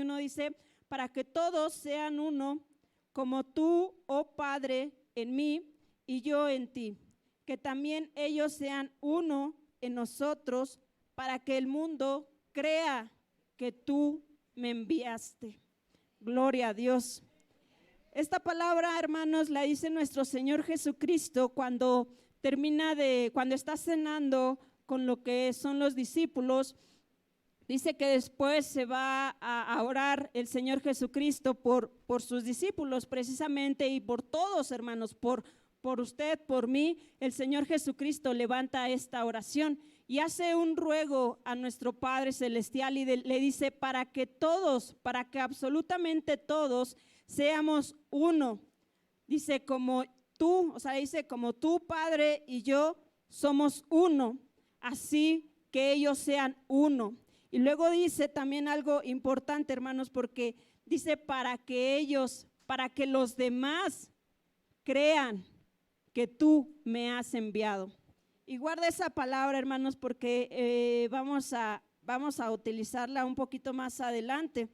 1 dice, para que todos sean uno, como tú, oh Padre, en mí y yo en ti, que también ellos sean uno en nosotros, para que el mundo crea que tú me enviaste. Gloria a Dios. Esta palabra, hermanos, la dice nuestro Señor Jesucristo cuando cuando está cenando con lo que son los discípulos. Dice que después se va a orar el Señor Jesucristo por sus discípulos precisamente y por todos, hermanos, por usted, por mí. El Señor Jesucristo levanta esta oración y hace un ruego a nuestro Padre Celestial y le dice para que absolutamente todos seamos uno. Dice como tú, o sea, dice como tú, Padre, y yo somos uno, así que ellos sean uno. Y luego dice también algo importante, hermanos, porque dice para que los demás crean que tú me has enviado. Y guarda esa palabra, hermanos, porque vamos a utilizarla un poquito más adelante.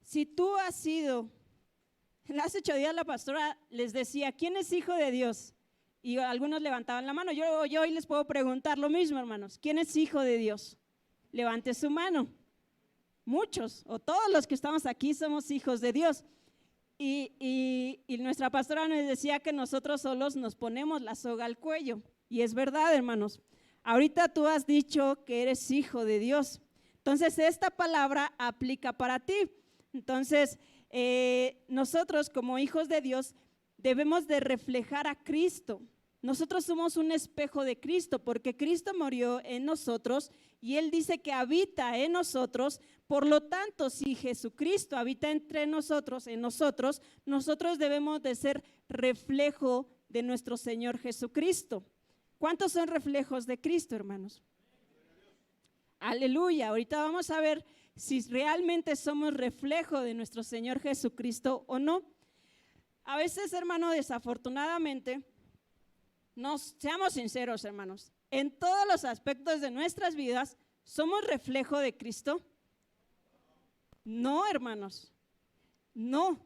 Si tú has sido, hace 8 días la pastora les decía, ¿quién es hijo de Dios? Y algunos levantaban la mano. Yo hoy les puedo preguntar lo mismo, hermanos. ¿Quién es hijo de Dios? Levante su mano. Muchos o todos los que estamos aquí somos hijos de Dios. Y nuestra pastora nos decía que nosotros solos nos ponemos la soga al cuello. Y es verdad, hermanos. Ahorita tú has dicho que eres hijo de Dios. Entonces esta palabra aplica para ti. Entonces nosotros como hijos de Dios debemos de reflejar a Cristo. Nosotros somos un espejo de Cristo porque Cristo murió en nosotros y Él dice que habita en nosotros. Por lo tanto, si Jesucristo habita entre nosotros, nosotros debemos de ser reflejo de nuestro Señor Jesucristo. ¿Cuántos son reflejos de Cristo, hermanos? Aleluya. Ahorita vamos a ver si realmente somos reflejo de nuestro Señor Jesucristo o no. A veces, hermano, desafortunadamente, seamos sinceros, hermanos, en todos los aspectos de nuestras vidas, ¿somos reflejo de Cristo? No, hermanos, no,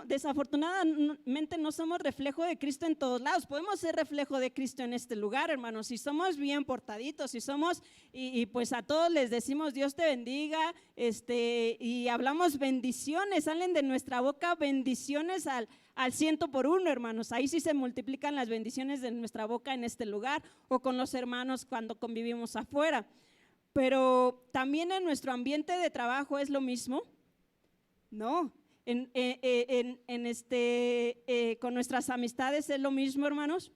desafortunadamente no somos reflejo de Cristo en todos lados. Podemos ser reflejo de Cristo en este lugar, hermanos, si somos bien portaditos, si somos, y pues a todos les decimos Dios te bendiga, y hablamos bendiciones, salen de nuestra boca bendiciones al 100%, hermanos. Ahí sí se multiplican las bendiciones de nuestra boca en este lugar o con los hermanos cuando convivimos afuera. Pero también en nuestro ambiente de trabajo es lo mismo, ¿no? Con nuestras amistades es lo mismo, hermanos.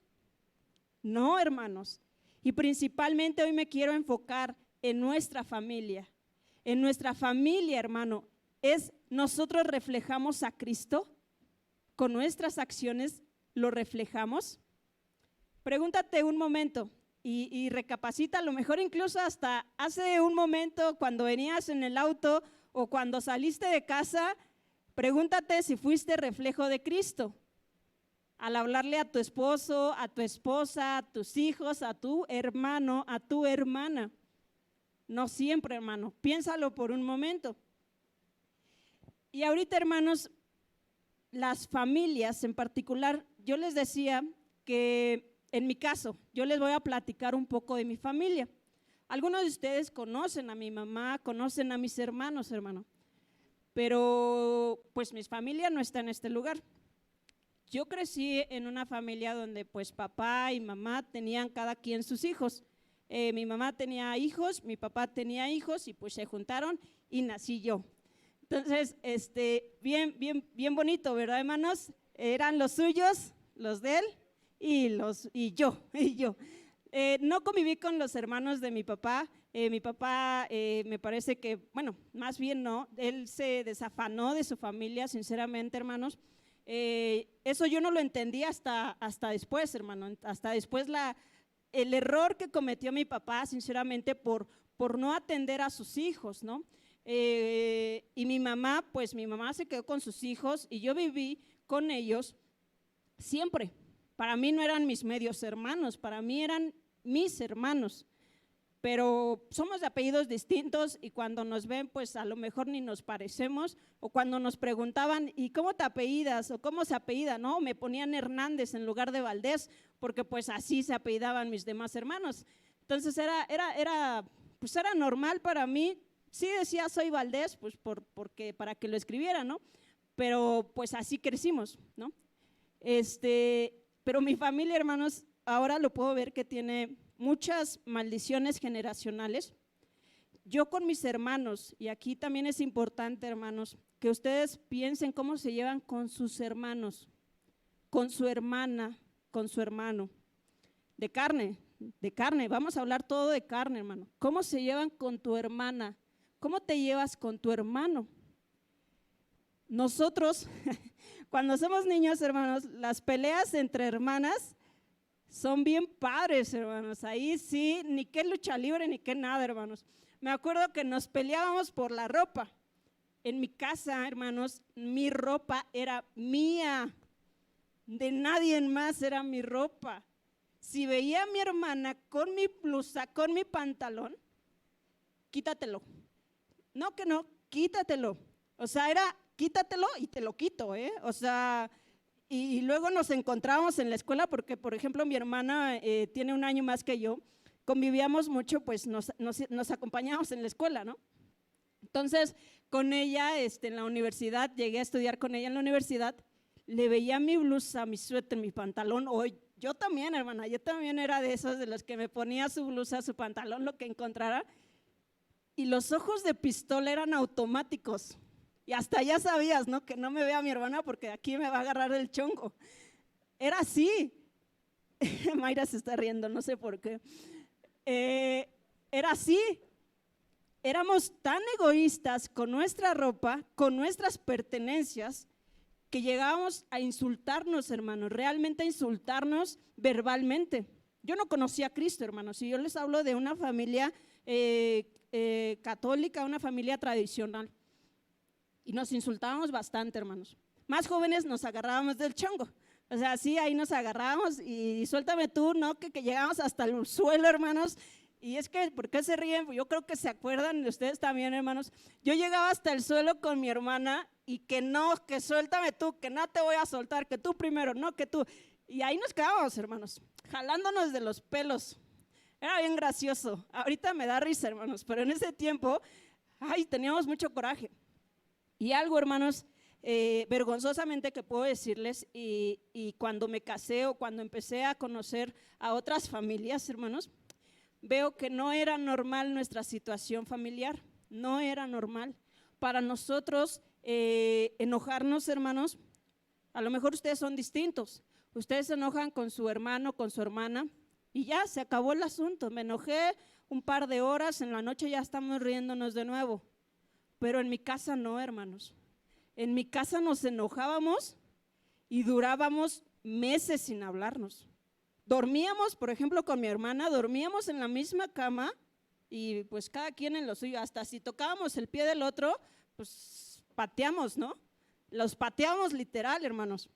No, hermanos. Y principalmente hoy me quiero enfocar en nuestra familia. En nuestra familia, hermano, nosotros reflejamos a Cristo. Con nuestras acciones lo reflejamos. Pregúntate un momento y recapacita, a lo mejor incluso hasta hace un momento cuando venías en el auto o cuando saliste de casa, pregúntate si fuiste reflejo de Cristo al hablarle a tu esposo, a tu esposa, a tus hijos, a tu hermano, a tu hermana. No siempre, hermano, piénsalo por un momento. Y ahorita, hermanos, las familias en particular, yo les decía que en mi caso, yo les voy a platicar un poco de mi familia. Algunos de ustedes conocen a mi mamá, conocen a mis hermanos, hermano, pero pues mi familia no está en este lugar. Yo crecí en una familia donde pues papá y mamá tenían cada quien sus hijos. Mi mamá tenía hijos, mi papá tenía hijos y pues se juntaron y nací yo. Entonces, bien bonito, ¿verdad, hermanos? Eran los suyos, los de él y yo. No conviví con los hermanos de mi papá. Mi papá me parece que, bueno, más bien no, él se desafanó de su familia, sinceramente, hermanos. Eso yo no lo entendí hasta después, hermano, hasta después el error que cometió mi papá, sinceramente, por no atender a sus hijos, ¿no? Y mi mamá, pues mi mamá se quedó con sus hijos y yo viví con ellos siempre. Para mí no eran mis medios hermanos, para mí eran mis hermanos. pero somos de apellidos distintos y cuando nos ven, pues a lo mejor ni nos parecemos, o cuando nos preguntaban, ¿y cómo te apellidas? O ¿cómo se apellida? No, me ponían Hernández en lugar de Valdés, porque pues así se apellidaban mis demás hermanos. Entonces pues era normal para mí. Sí decía soy Valdés, pues porque para que lo escribiera, ¿no? Pero pues así crecimos, ¿no? Pero mi familia, hermanos, ahora lo puedo ver que tiene muchas maldiciones generacionales. Yo con mis hermanos, y aquí también es importante, hermanos, que ustedes piensen cómo se llevan con sus hermanos, con su hermana, con su hermano, de carne, vamos a hablar todo de carne, hermano. ¿Cómo se llevan con tu hermana? ¿Cómo te llevas con tu hermano? Nosotros, cuando somos niños, hermanos, las peleas entre hermanas son bien padres, hermanos. Ahí sí, ni qué lucha libre, ni qué nada, hermanos. Me acuerdo que nos peleábamos por la ropa. En mi casa, hermanos, mi ropa era mía. De nadie más era mi ropa. Si veía a mi hermana con mi blusa, con mi pantalón, quítatelo. No, que no, quítatelo. O sea, era quítatelo y te lo quito, ¿eh? O sea… Y luego nos encontrábamos en la escuela porque, por ejemplo, mi hermana tiene un año más que yo, convivíamos mucho, pues nos acompañábamos en la escuela, ¿no? Entonces, con ella en la universidad, llegué a estudiar con ella en la universidad, le veía mi blusa, mi suéter, mi pantalón, o yo también, hermana, yo también era de esos de los que me ponía su blusa, su pantalón, lo que encontrara, y los ojos de pistola eran automáticos. Y hasta ya sabías, ¿no? Que no me vea mi hermana porque aquí me va a agarrar el chongo. Era así. Mayra se está riendo, no sé por qué. Era así. Éramos tan egoístas con nuestra ropa, con nuestras pertenencias, que llegábamos a insultarnos, hermanos, realmente a insultarnos verbalmente. Yo no conocía a Cristo, hermanos, y yo les hablo de una familia católica, una familia tradicional. Y nos insultábamos bastante, hermanos. Más jóvenes nos agarrábamos del chongo. O sea, sí, ahí nos agarrábamos y suéltame tú, ¿no? Que llegamos hasta el suelo, hermanos. Y es que, ¿por qué se ríen? Yo creo que se acuerdan de ustedes también, hermanos. Yo llegaba hasta el suelo con mi hermana y que no, que suéltame tú, que no te voy a soltar, que tú primero, no, que tú. Y ahí nos quedábamos, hermanos, jalándonos de los pelos. Era bien gracioso. Ahorita me da risa, hermanos, pero en ese tiempo, ay, teníamos mucho coraje. Y algo, hermanos, vergonzosamente que puedo decirles, y cuando me casé o cuando empecé a conocer a otras familias, hermanos, veo que no era normal nuestra situación familiar, no era normal. Para nosotros enojarnos, hermanos, a lo mejor ustedes son distintos, ustedes se enojan con su hermano, con su hermana, y ya se acabó el asunto. Me enojé un par de horas, en la noche ya estamos riéndonos de nuevo. Pero en mi casa no, hermanos. En mi casa nos enojábamos y durábamos meses sin hablarnos. Dormíamos, por ejemplo, con mi hermana, dormíamos en la misma cama y pues cada quien en lo suyo. Hasta si tocábamos el pie del otro, pues pateamos, ¿no? Los pateamos literal, hermanos.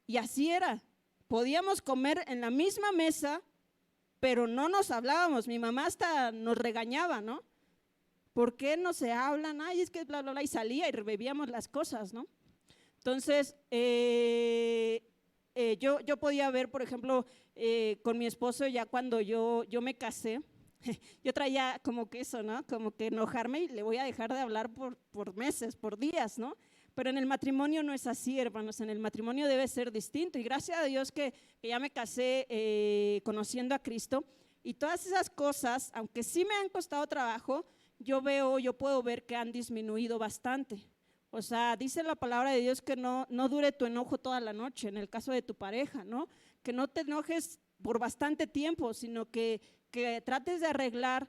Y así era. Podíamos comer en la misma mesa, pero no nos hablábamos. Mi mamá hasta nos regañaba, ¿no? ¿Por qué no se hablan? Ay, es que bla, bla, bla, y salía y revivíamos las cosas, ¿no? Entonces, yo podía ver, por ejemplo, con mi esposo ya cuando yo me casé, yo traía como que eso, ¿no? Como que enojarme y le voy a dejar de hablar por meses, por días, ¿no? Pero en el matrimonio no es así, hermanos, en el matrimonio debe ser distinto y gracias a Dios que ya me casé conociendo a Cristo y todas esas cosas, aunque sí me han costado trabajo, yo puedo ver que han disminuido bastante. O sea, dice la palabra de Dios que no dure tu enojo toda la noche, en el caso de tu pareja, ¿no? Que no te enojes por bastante tiempo, sino que trates de arreglar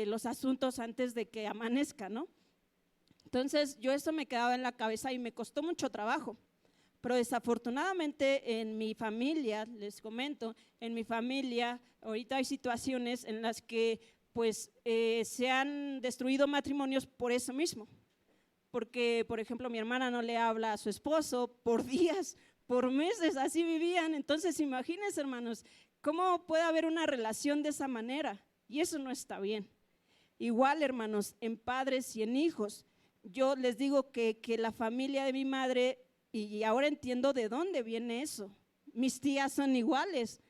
los asuntos antes de que amanezca, ¿no? Entonces, yo eso me quedaba en la cabeza y me costó mucho trabajo. Pero desafortunadamente en mi familia, les comento, en mi familia ahorita hay situaciones en las que pues se han destruido matrimonios por eso mismo, porque por ejemplo mi hermana no le habla a su esposo por días, por meses, así vivían. Entonces imagínense, hermanos, ¿cómo puede haber una relación de esa manera? y eso no está bien. Igual, hermanos, en padres y en hijos. Yo les digo que la familia de mi madre, y ahora entiendo de dónde viene eso. Mis tías son iguales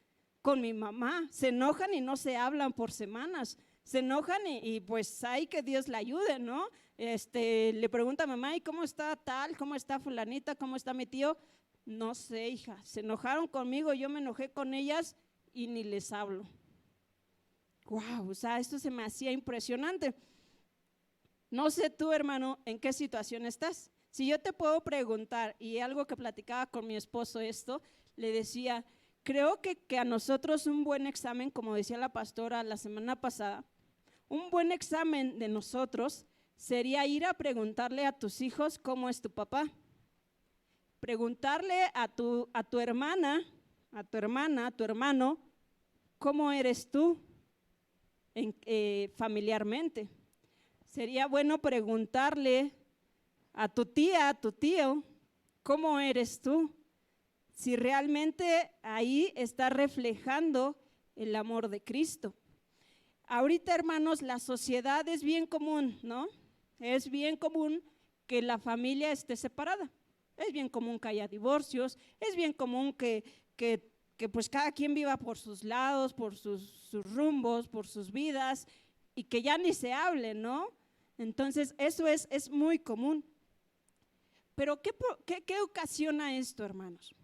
con mi mamá, se enojan y no se hablan por semanas, se enojan y pues hay que Dios la ayude, ¿no? Le pregunta a mamá, ¿y cómo está tal? ¿Cómo está fulanita? ¿Cómo está mi tío? No sé, hija, se enojaron conmigo, yo me enojé con ellas y ni les hablo. Wow, o sea, esto se me hacía impresionante. No sé tú, hermano, en qué situación estás. Si yo te puedo preguntar, y algo que platicaba con mi esposo esto, le decía, creo que a nosotros un buen examen, como decía la pastora la semana pasada, un buen examen de nosotros sería ir a preguntarle a tus hijos cómo es tu papá. Preguntarle a tu hermana, a tu hermano, cómo eres tú familiarmente. Sería bueno preguntarle a tu tía, a tu tío, ¿cómo eres tú? Si realmente ahí está reflejando el amor de Cristo. Ahorita, hermanos, la sociedad es bien común, ¿no? Es bien común que la familia esté separada. Es bien común que haya divorcios, es bien común que pues cada quien viva por sus lados, por sus rumbos, por sus vidas y que ya ni se hable, ¿no? Entonces, eso es muy común. Pero ¿qué ocasiona esto, hermanos?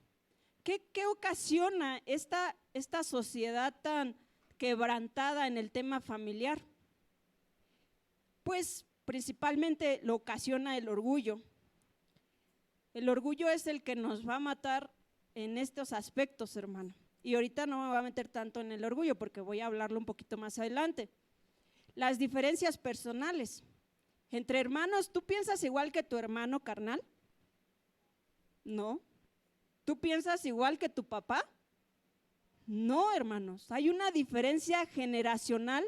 ¿Qué ocasiona esta sociedad tan quebrantada en el tema familiar? Pues principalmente lo ocasiona el orgullo. El orgullo es el que nos va a matar en estos aspectos, hermano. Y ahorita no me voy a meter tanto en el orgullo porque voy a hablarlo un poquito más adelante. Las diferencias personales. Entre hermanos, ¿tú piensas igual que tu hermano carnal? No. ¿Tú piensas igual que tu papá? No, hermanos. Hay una diferencia generacional,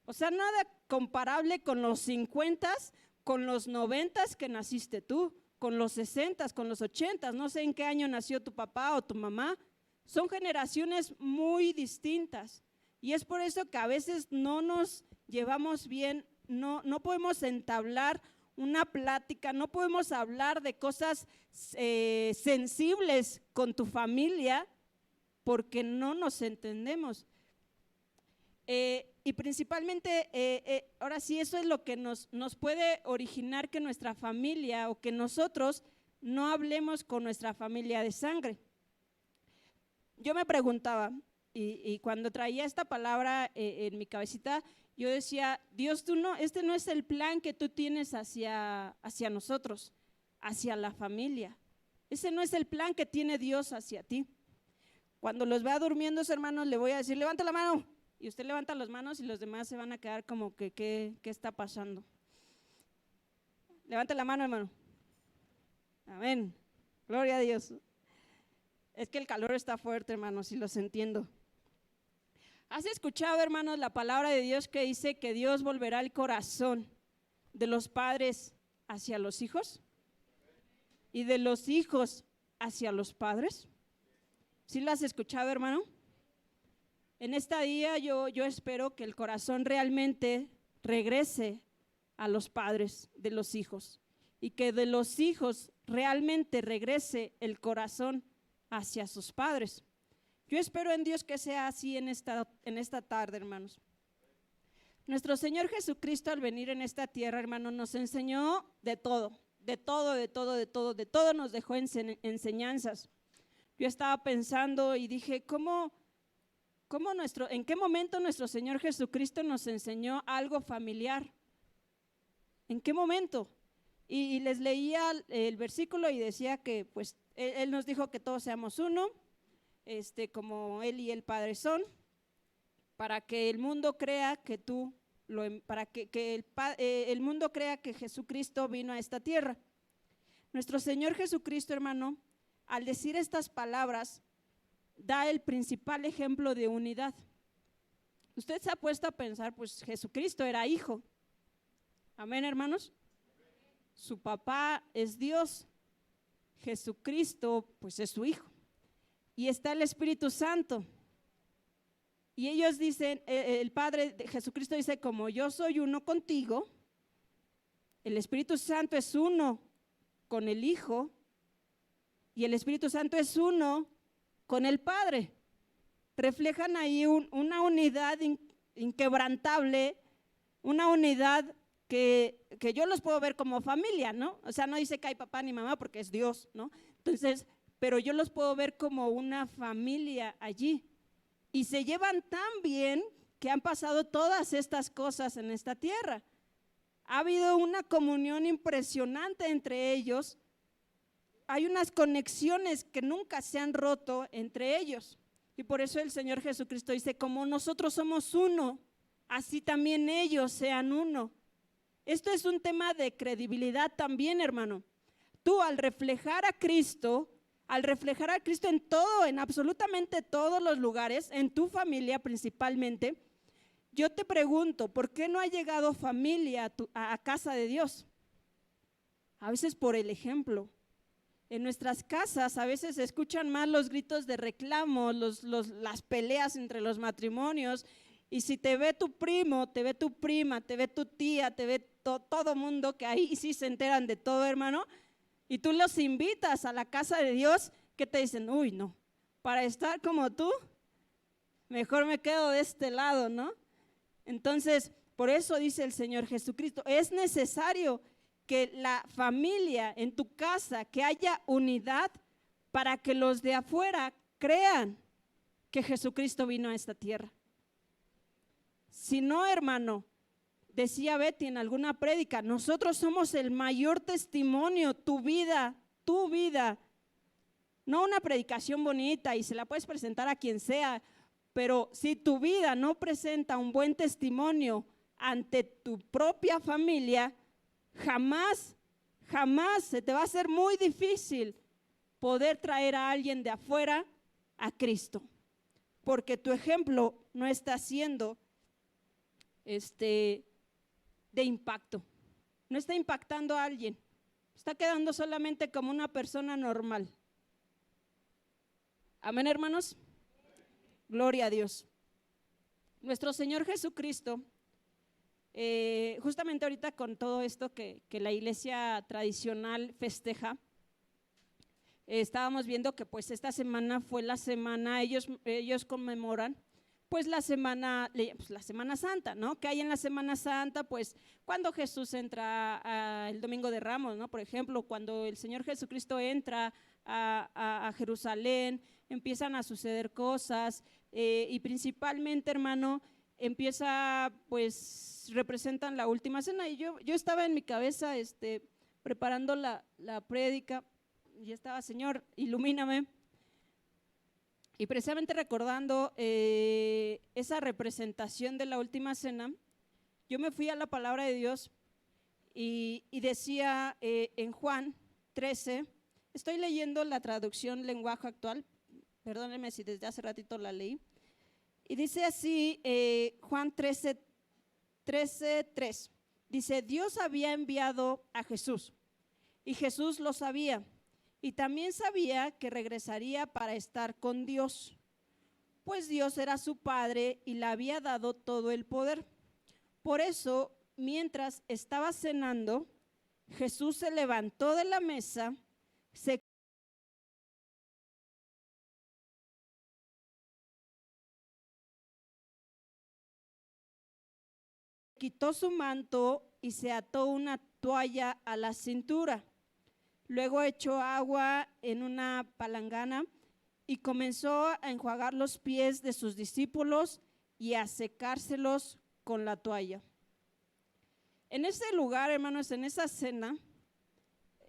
o sea, nada comparable con los 50, con los 90 que naciste tú, con los 60, con los 80, no sé en qué año nació tu papá o tu mamá. Son generaciones muy distintas y es por eso que a veces no nos llevamos bien, no podemos entablar una plática, no podemos hablar de cosas sensibles con tu familia porque no nos entendemos. Y principalmente, ahora sí, eso es lo que nos puede originar que nuestra familia o que nosotros no hablemos con nuestra familia de sangre. Yo me preguntaba, y cuando traía esta palabra en mi cabecita, yo decía, Dios, este no es el plan que tú tienes hacia nosotros, hacia la familia. Ese no es el plan que tiene Dios hacia ti. Cuando los vea durmiendo, hermanos, le voy a decir, levanta la mano. Y usted levanta las manos y los demás se van a quedar como que, ¿qué está pasando? Levanta la mano, hermano. Amén. Gloria a Dios. Es que el calor está fuerte, hermanos, y los entiendo. ¿Has escuchado, hermanos, la palabra de Dios que dice que Dios volverá el corazón de los padres hacia los hijos y de los hijos hacia los padres? ¿Sí lo has escuchado, hermano? En esta día yo espero que el corazón realmente regrese a los padres de los hijos y que de los hijos realmente regrese el corazón hacia sus padres. Yo espero en Dios que sea así en esta tarde, hermanos. Nuestro Señor Jesucristo al venir en esta tierra, hermano, nos enseñó de todo nos dejó enseñanzas. Yo estaba pensando y dije, ¿en qué momento nuestro Señor Jesucristo nos enseñó algo familiar? ¿En qué momento? Y les leía el versículo y decía que pues Él nos dijo que todos seamos uno, como Él y el Padre son, para que el mundo crea que para que el mundo crea que Jesucristo vino a esta tierra. Nuestro Señor Jesucristo, hermano, al decir estas palabras, da el principal ejemplo de unidad. Usted se ha puesto a pensar, pues Jesucristo era hijo. Amén, hermanos. Su papá es Dios. Jesucristo, pues es su hijo. Y está el Espíritu Santo. Y ellos dicen, el Padre de Jesucristo dice, como yo soy uno contigo, el Espíritu Santo es uno con el Hijo y el Espíritu Santo es uno con el Padre. Reflejan ahí una unidad inquebrantable, una unidad que yo los puedo ver como familia, ¿no? O sea, no dice que hay papá ni mamá porque es Dios, ¿no? Entonces, pero yo los puedo ver como una familia allí. Y se llevan tan bien que han pasado todas estas cosas en esta tierra. Ha habido una comunión impresionante entre ellos. Hay unas conexiones que nunca se han roto entre ellos. Y por eso el Señor Jesucristo dice, como nosotros somos uno, así también ellos sean uno. Esto es un tema de credibilidad también, hermano. Tú al reflejar a Cristo en todo, en absolutamente todos los lugares, en tu familia principalmente, yo te pregunto, ¿por qué no ha llegado familia a casa de Dios? A veces por el ejemplo. En nuestras casas a veces se escuchan más los gritos de reclamo, las peleas entre los matrimonios, y si te ve tu primo, te ve tu prima, te ve tu tía, te ve todo mundo, que ahí sí se enteran de todo, hermano, y tú los invitas a la casa de Dios, que te dicen, uy, no, para estar como tú, mejor me quedo de este lado, ¿no? Entonces, por eso dice el Señor Jesucristo, es necesario que la familia en tu casa, que haya unidad para que los de afuera crean que Jesucristo vino a esta tierra. Si no, hermano, decía Betty en alguna prédica, nosotros somos el mayor testimonio, tu vida, no una predicación bonita y se la puedes presentar a quien sea, pero si tu vida no presenta un buen testimonio ante tu propia familia, jamás se te va a hacer muy difícil poder traer a alguien de afuera a Cristo, porque tu ejemplo no está siendo de impacto, no está impactando a alguien, está quedando solamente como una persona normal. Amén, hermanos. Gloria a Dios. Nuestro Señor Jesucristo, justamente ahorita con todo esto que la iglesia tradicional festeja, estábamos viendo que pues esta semana fue la semana, ellos conmemoran pues la Semana Santa, ¿no? Que hay en la Semana Santa, pues cuando Jesús entra el Domingo de Ramos, ¿no? Por ejemplo, cuando el Señor Jesucristo entra a Jerusalén, empiezan a suceder cosas y principalmente, hermano, pues representan la última cena. Y yo estaba en mi cabeza preparando la prédica y estaba, Señor, ilumíname. Y precisamente recordando esa representación de la última cena, yo me fui a la palabra de Dios y decía en Juan 13, estoy leyendo la traducción lenguaje actual, perdónenme si desde hace ratito la leí, y dice así Juan 13:3, dice, Dios había enviado a Jesús y Jesús lo sabía. Y también sabía que regresaría para estar con Dios, pues Dios era su Padre y le había dado todo el poder. Por eso, mientras estaba cenando, Jesús se levantó de la mesa, se quitó su manto y se ató una toalla a la cintura. Luego echó agua en una palangana y comenzó a enjuagar los pies de sus discípulos y a secárselos con la toalla. En ese lugar, hermanos, en esa cena,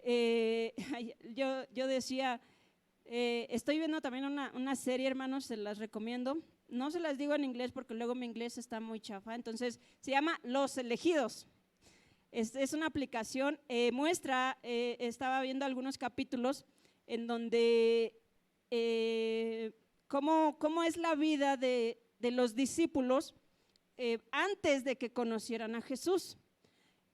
yo decía, estoy viendo también una serie, hermanos, se las recomiendo. No se las digo en inglés porque luego mi inglés está muy chafa, entonces se llama Los Elegidos. Es una aplicación, estaba viendo algunos capítulos en donde cómo es la vida de los discípulos antes de que conocieran a Jesús,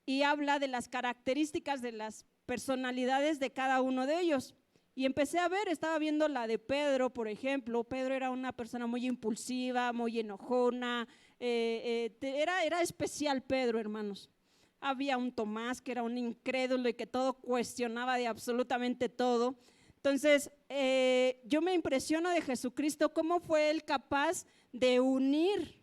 y habla de las características de las personalidades de cada uno de ellos. Y empecé a ver, estaba viendo la de Pedro, por ejemplo. Pedro era una persona muy impulsiva, muy enojona, era especial Pedro, hermanos. Había un Tomás que era un incrédulo y que todo cuestionaba de absolutamente todo. Entonces, yo me impresiono de Jesucristo, cómo fue Él capaz de unir.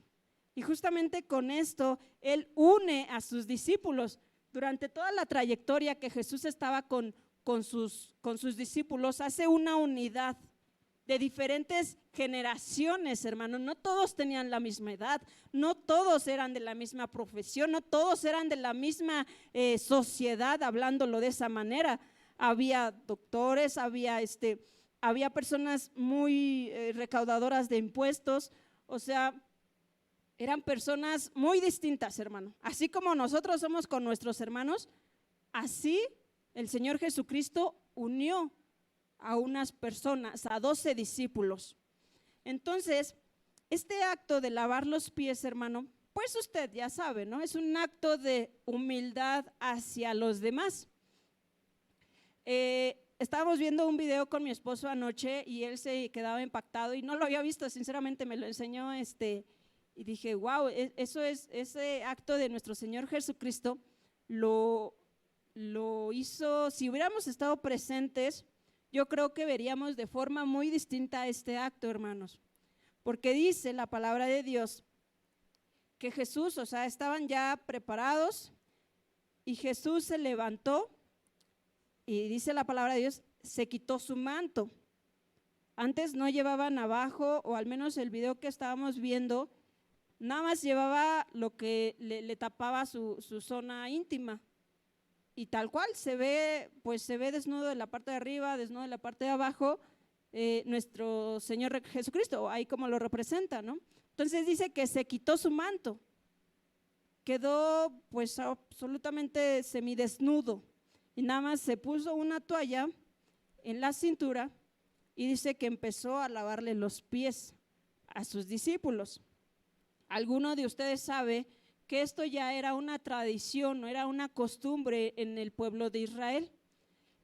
Y justamente con esto, Él une a sus discípulos. Durante toda la trayectoria que Jesús estaba con sus discípulos, hace una unidad de diferentes generaciones, hermanos. No todos tenían la misma edad, no todos eran de la misma profesión, no todos eran de la misma sociedad, hablándolo de esa manera. Había doctores, había personas muy recaudadoras de impuestos, o sea, eran personas muy distintas, hermano. Así como nosotros somos con nuestros hermanos, así el Señor Jesucristo unió a unas personas, a 12 discípulos. Entonces, este acto de lavar los pies, hermano, pues usted ya sabe, ¿no? Es un acto de humildad hacia los demás. Estábamos viendo un video con mi esposo anoche y él se quedaba impactado y no lo había visto, sinceramente me lo enseñó y dije, wow, ese acto de nuestro Señor Jesucristo lo hizo. Si hubiéramos estado presentes, yo creo que veríamos de forma muy distinta este acto, hermanos, porque dice la palabra de Dios que Jesús, o sea, estaban ya preparados y Jesús se levantó y dice la palabra de Dios, se quitó su manto. Antes no llevaban abajo, o al menos el video que estábamos viendo, nada más llevaba lo que le tapaba su zona íntima. Y tal cual se ve, pues se ve desnudo de la parte de arriba, desnudo de la parte de abajo, nuestro Señor Jesucristo, ahí como lo representa, ¿no? Entonces dice que se quitó su manto, quedó pues absolutamente semidesnudo y nada más se puso una toalla en la cintura y dice que empezó a lavarle los pies a sus discípulos. ¿Alguno de ustedes sabe que esto ya era una tradición, no era una costumbre en el pueblo de Israel?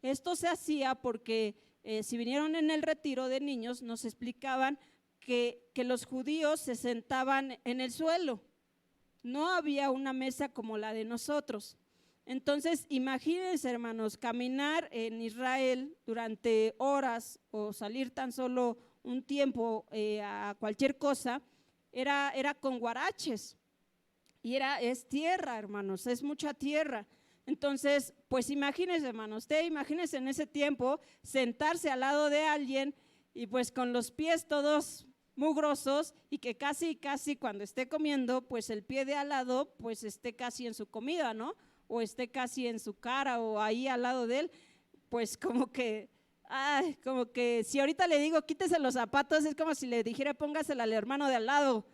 Esto se hacía porque si vinieron en el retiro de niños, nos explicaban que los judíos se sentaban en el suelo, no había una mesa como la de nosotros. Entonces, imagínense, hermanos, caminar en Israel durante horas o salir tan solo un tiempo a cualquier cosa, era con huaraches. Y es tierra, hermanos, es mucha tierra. Entonces, pues imagínense, hermanos, usted imagínense en ese tiempo sentarse al lado de alguien y pues con los pies todos mugrosos y que casi cuando esté comiendo, pues el pie de al lado pues esté casi en su comida, ¿no? O esté casi en su cara o ahí al lado de él, pues como que si ahorita le digo quítese los zapatos, es como si le dijera póngasela al hermano de al lado.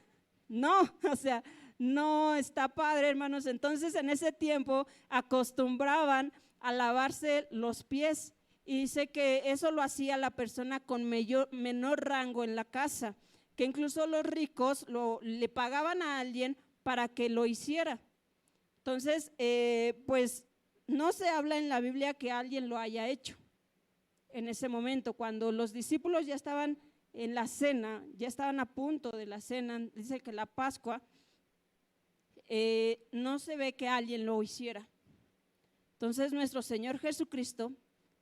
No, o sea, no está padre, hermanos. Entonces en ese tiempo acostumbraban a lavarse los pies y dice que eso lo hacía la persona con menor rango en la casa, que incluso los ricos le pagaban a alguien para que lo hiciera. Entonces, pues no se habla en la Biblia que alguien lo haya hecho en ese momento, cuando los discípulos ya estaban en la cena, ya estaban a punto de la cena, dice que la Pascua, no se ve que alguien lo hiciera. Entonces nuestro Señor Jesucristo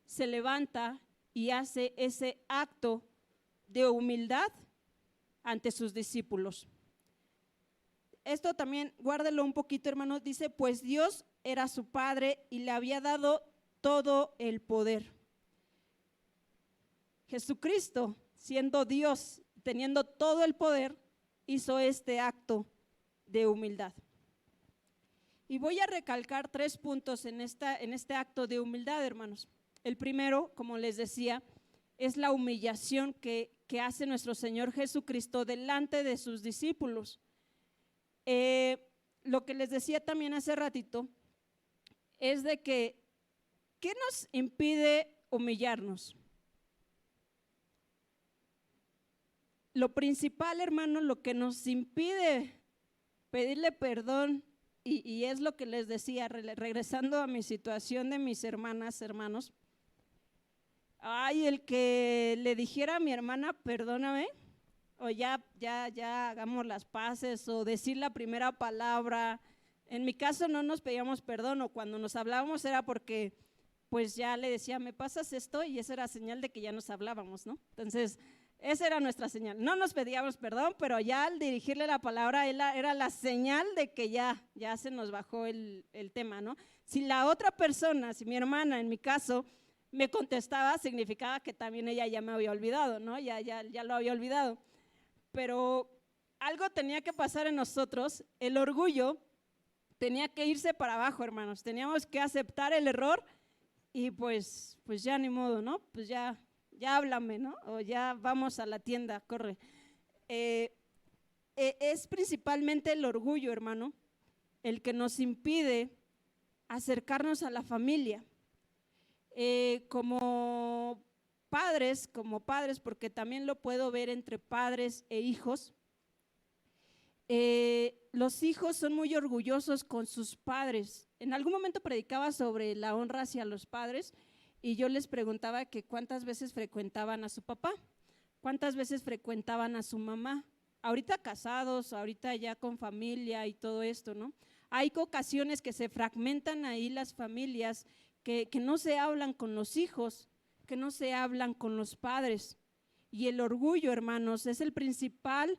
se levanta y hace ese acto de humildad ante sus discípulos. Esto también, guárdelo un poquito, hermanos, dice, pues Dios era su Padre y le había dado todo el poder. Jesucristo, siendo Dios, teniendo todo el poder, hizo este acto de humildad. Y voy a recalcar 3 puntos en este acto de humildad, hermanos. El primero, como les decía, es la humillación que hace nuestro Señor Jesucristo delante de sus discípulos. Lo que les decía también hace ratito es de que, ¿qué nos impide humillarnos? Lo principal, hermano, lo que nos impide pedirle perdón, y es lo que les decía, regresando a mi situación de mis hermanas, hermanos, Ay, el que le dijera a mi hermana, perdóname, o ya hagamos las paces, o decir la primera palabra. En mi caso no nos pedíamos perdón, o cuando nos hablábamos era porque pues ya le decía, me pasas esto, y esa era señal de que ya nos hablábamos, ¿no? Entonces, esa era nuestra señal. No nos pedíamos perdón, pero ya al dirigirle la palabra era la señal de que ya se nos bajó el tema, ¿no? Si la otra persona, si mi hermana en mi caso, me contestaba, significaba que también ella ya me había olvidado, ¿no? Ya lo había olvidado. Pero algo tenía que pasar en nosotros, el orgullo tenía que irse para abajo, hermanos. Teníamos que aceptar el error y pues ya ni modo, ¿no? Pues ya háblame, ¿no? O ya vamos a la tienda, corre. Es principalmente el orgullo, hermano, el que nos impide acercarnos a la familia. Como padres, porque también lo puedo ver entre padres e hijos, los hijos son muy orgullosos con sus padres. En algún momento predicaba sobre la honra hacia los padres y yo les preguntaba que cuántas veces frecuentaban a su papá, cuántas veces frecuentaban a su mamá. Ahorita casados, ahorita ya con familia y todo esto, ¿no? Hay ocasiones que se fragmentan ahí las familias, que no se hablan con los hijos, que no se hablan con los padres. Y el orgullo, hermanos, es el principal,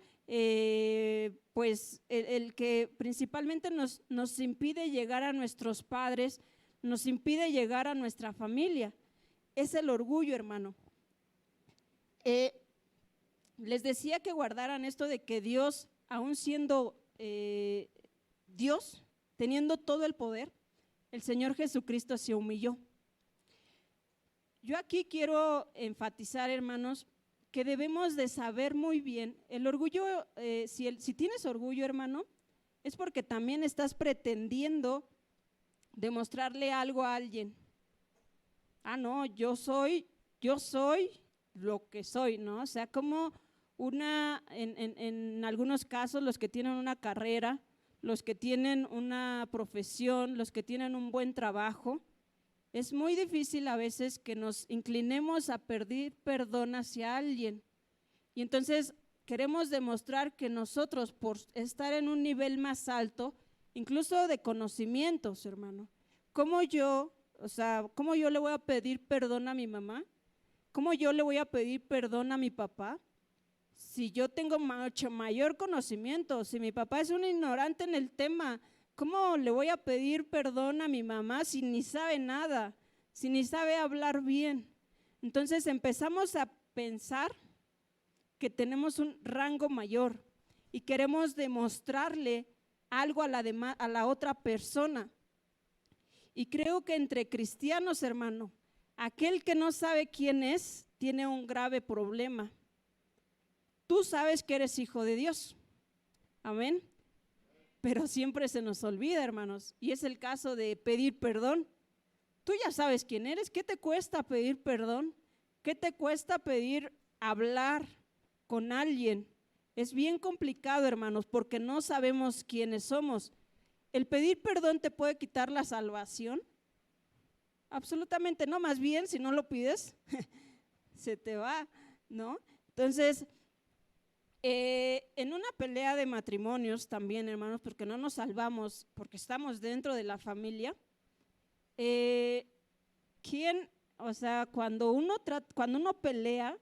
pues el que principalmente nos impide llegar a nuestros padres, nos impide llegar a nuestra familia. Es el orgullo, hermano. Les decía que guardaran esto de que Dios, aún siendo Dios, teniendo todo el poder, el Señor Jesucristo se humilló. Yo aquí quiero enfatizar, hermanos, que debemos de saber muy bien, el orgullo, si tienes orgullo, hermano, es porque también estás pretendiendo demostrarle algo a alguien. Ah, no, yo soy lo que soy, ¿no? O sea, como en algunos casos los que tienen una carrera, los que tienen una profesión, los que tienen un buen trabajo, es muy difícil a veces que nos inclinemos a pedir perdón hacia alguien. Y entonces queremos demostrar que nosotros, por estar en un nivel más alto, incluso de conocimientos, hermano, ¿cómo yo le voy a pedir perdón a mi mamá? ¿Cómo yo le voy a pedir perdón a mi papá? Si yo tengo mucho mayor conocimiento, si mi papá es un ignorante en el tema, ¿cómo le voy a pedir perdón a mi mamá si ni sabe nada, si ni sabe hablar bien? Entonces empezamos a pensar que tenemos un rango mayor y queremos demostrarle algo a la otra persona. Y creo que entre cristianos, hermano, aquel que no sabe quién es, tiene un grave problema. Tú sabes que eres hijo de Dios, amén, pero siempre se nos olvida, hermanos, y es el caso de pedir perdón. Tú ya sabes quién eres. ¿Qué te cuesta pedir perdón? ¿Qué te cuesta pedir hablar con alguien? Es bien complicado, hermanos, porque no sabemos quiénes somos. ¿El pedir perdón te puede quitar la salvación? Absolutamente no, más bien si no lo pides, se te va, ¿no? Entonces, en una pelea de matrimonios también, hermanos, porque no nos salvamos, porque estamos dentro de la familia, cuando uno pelea,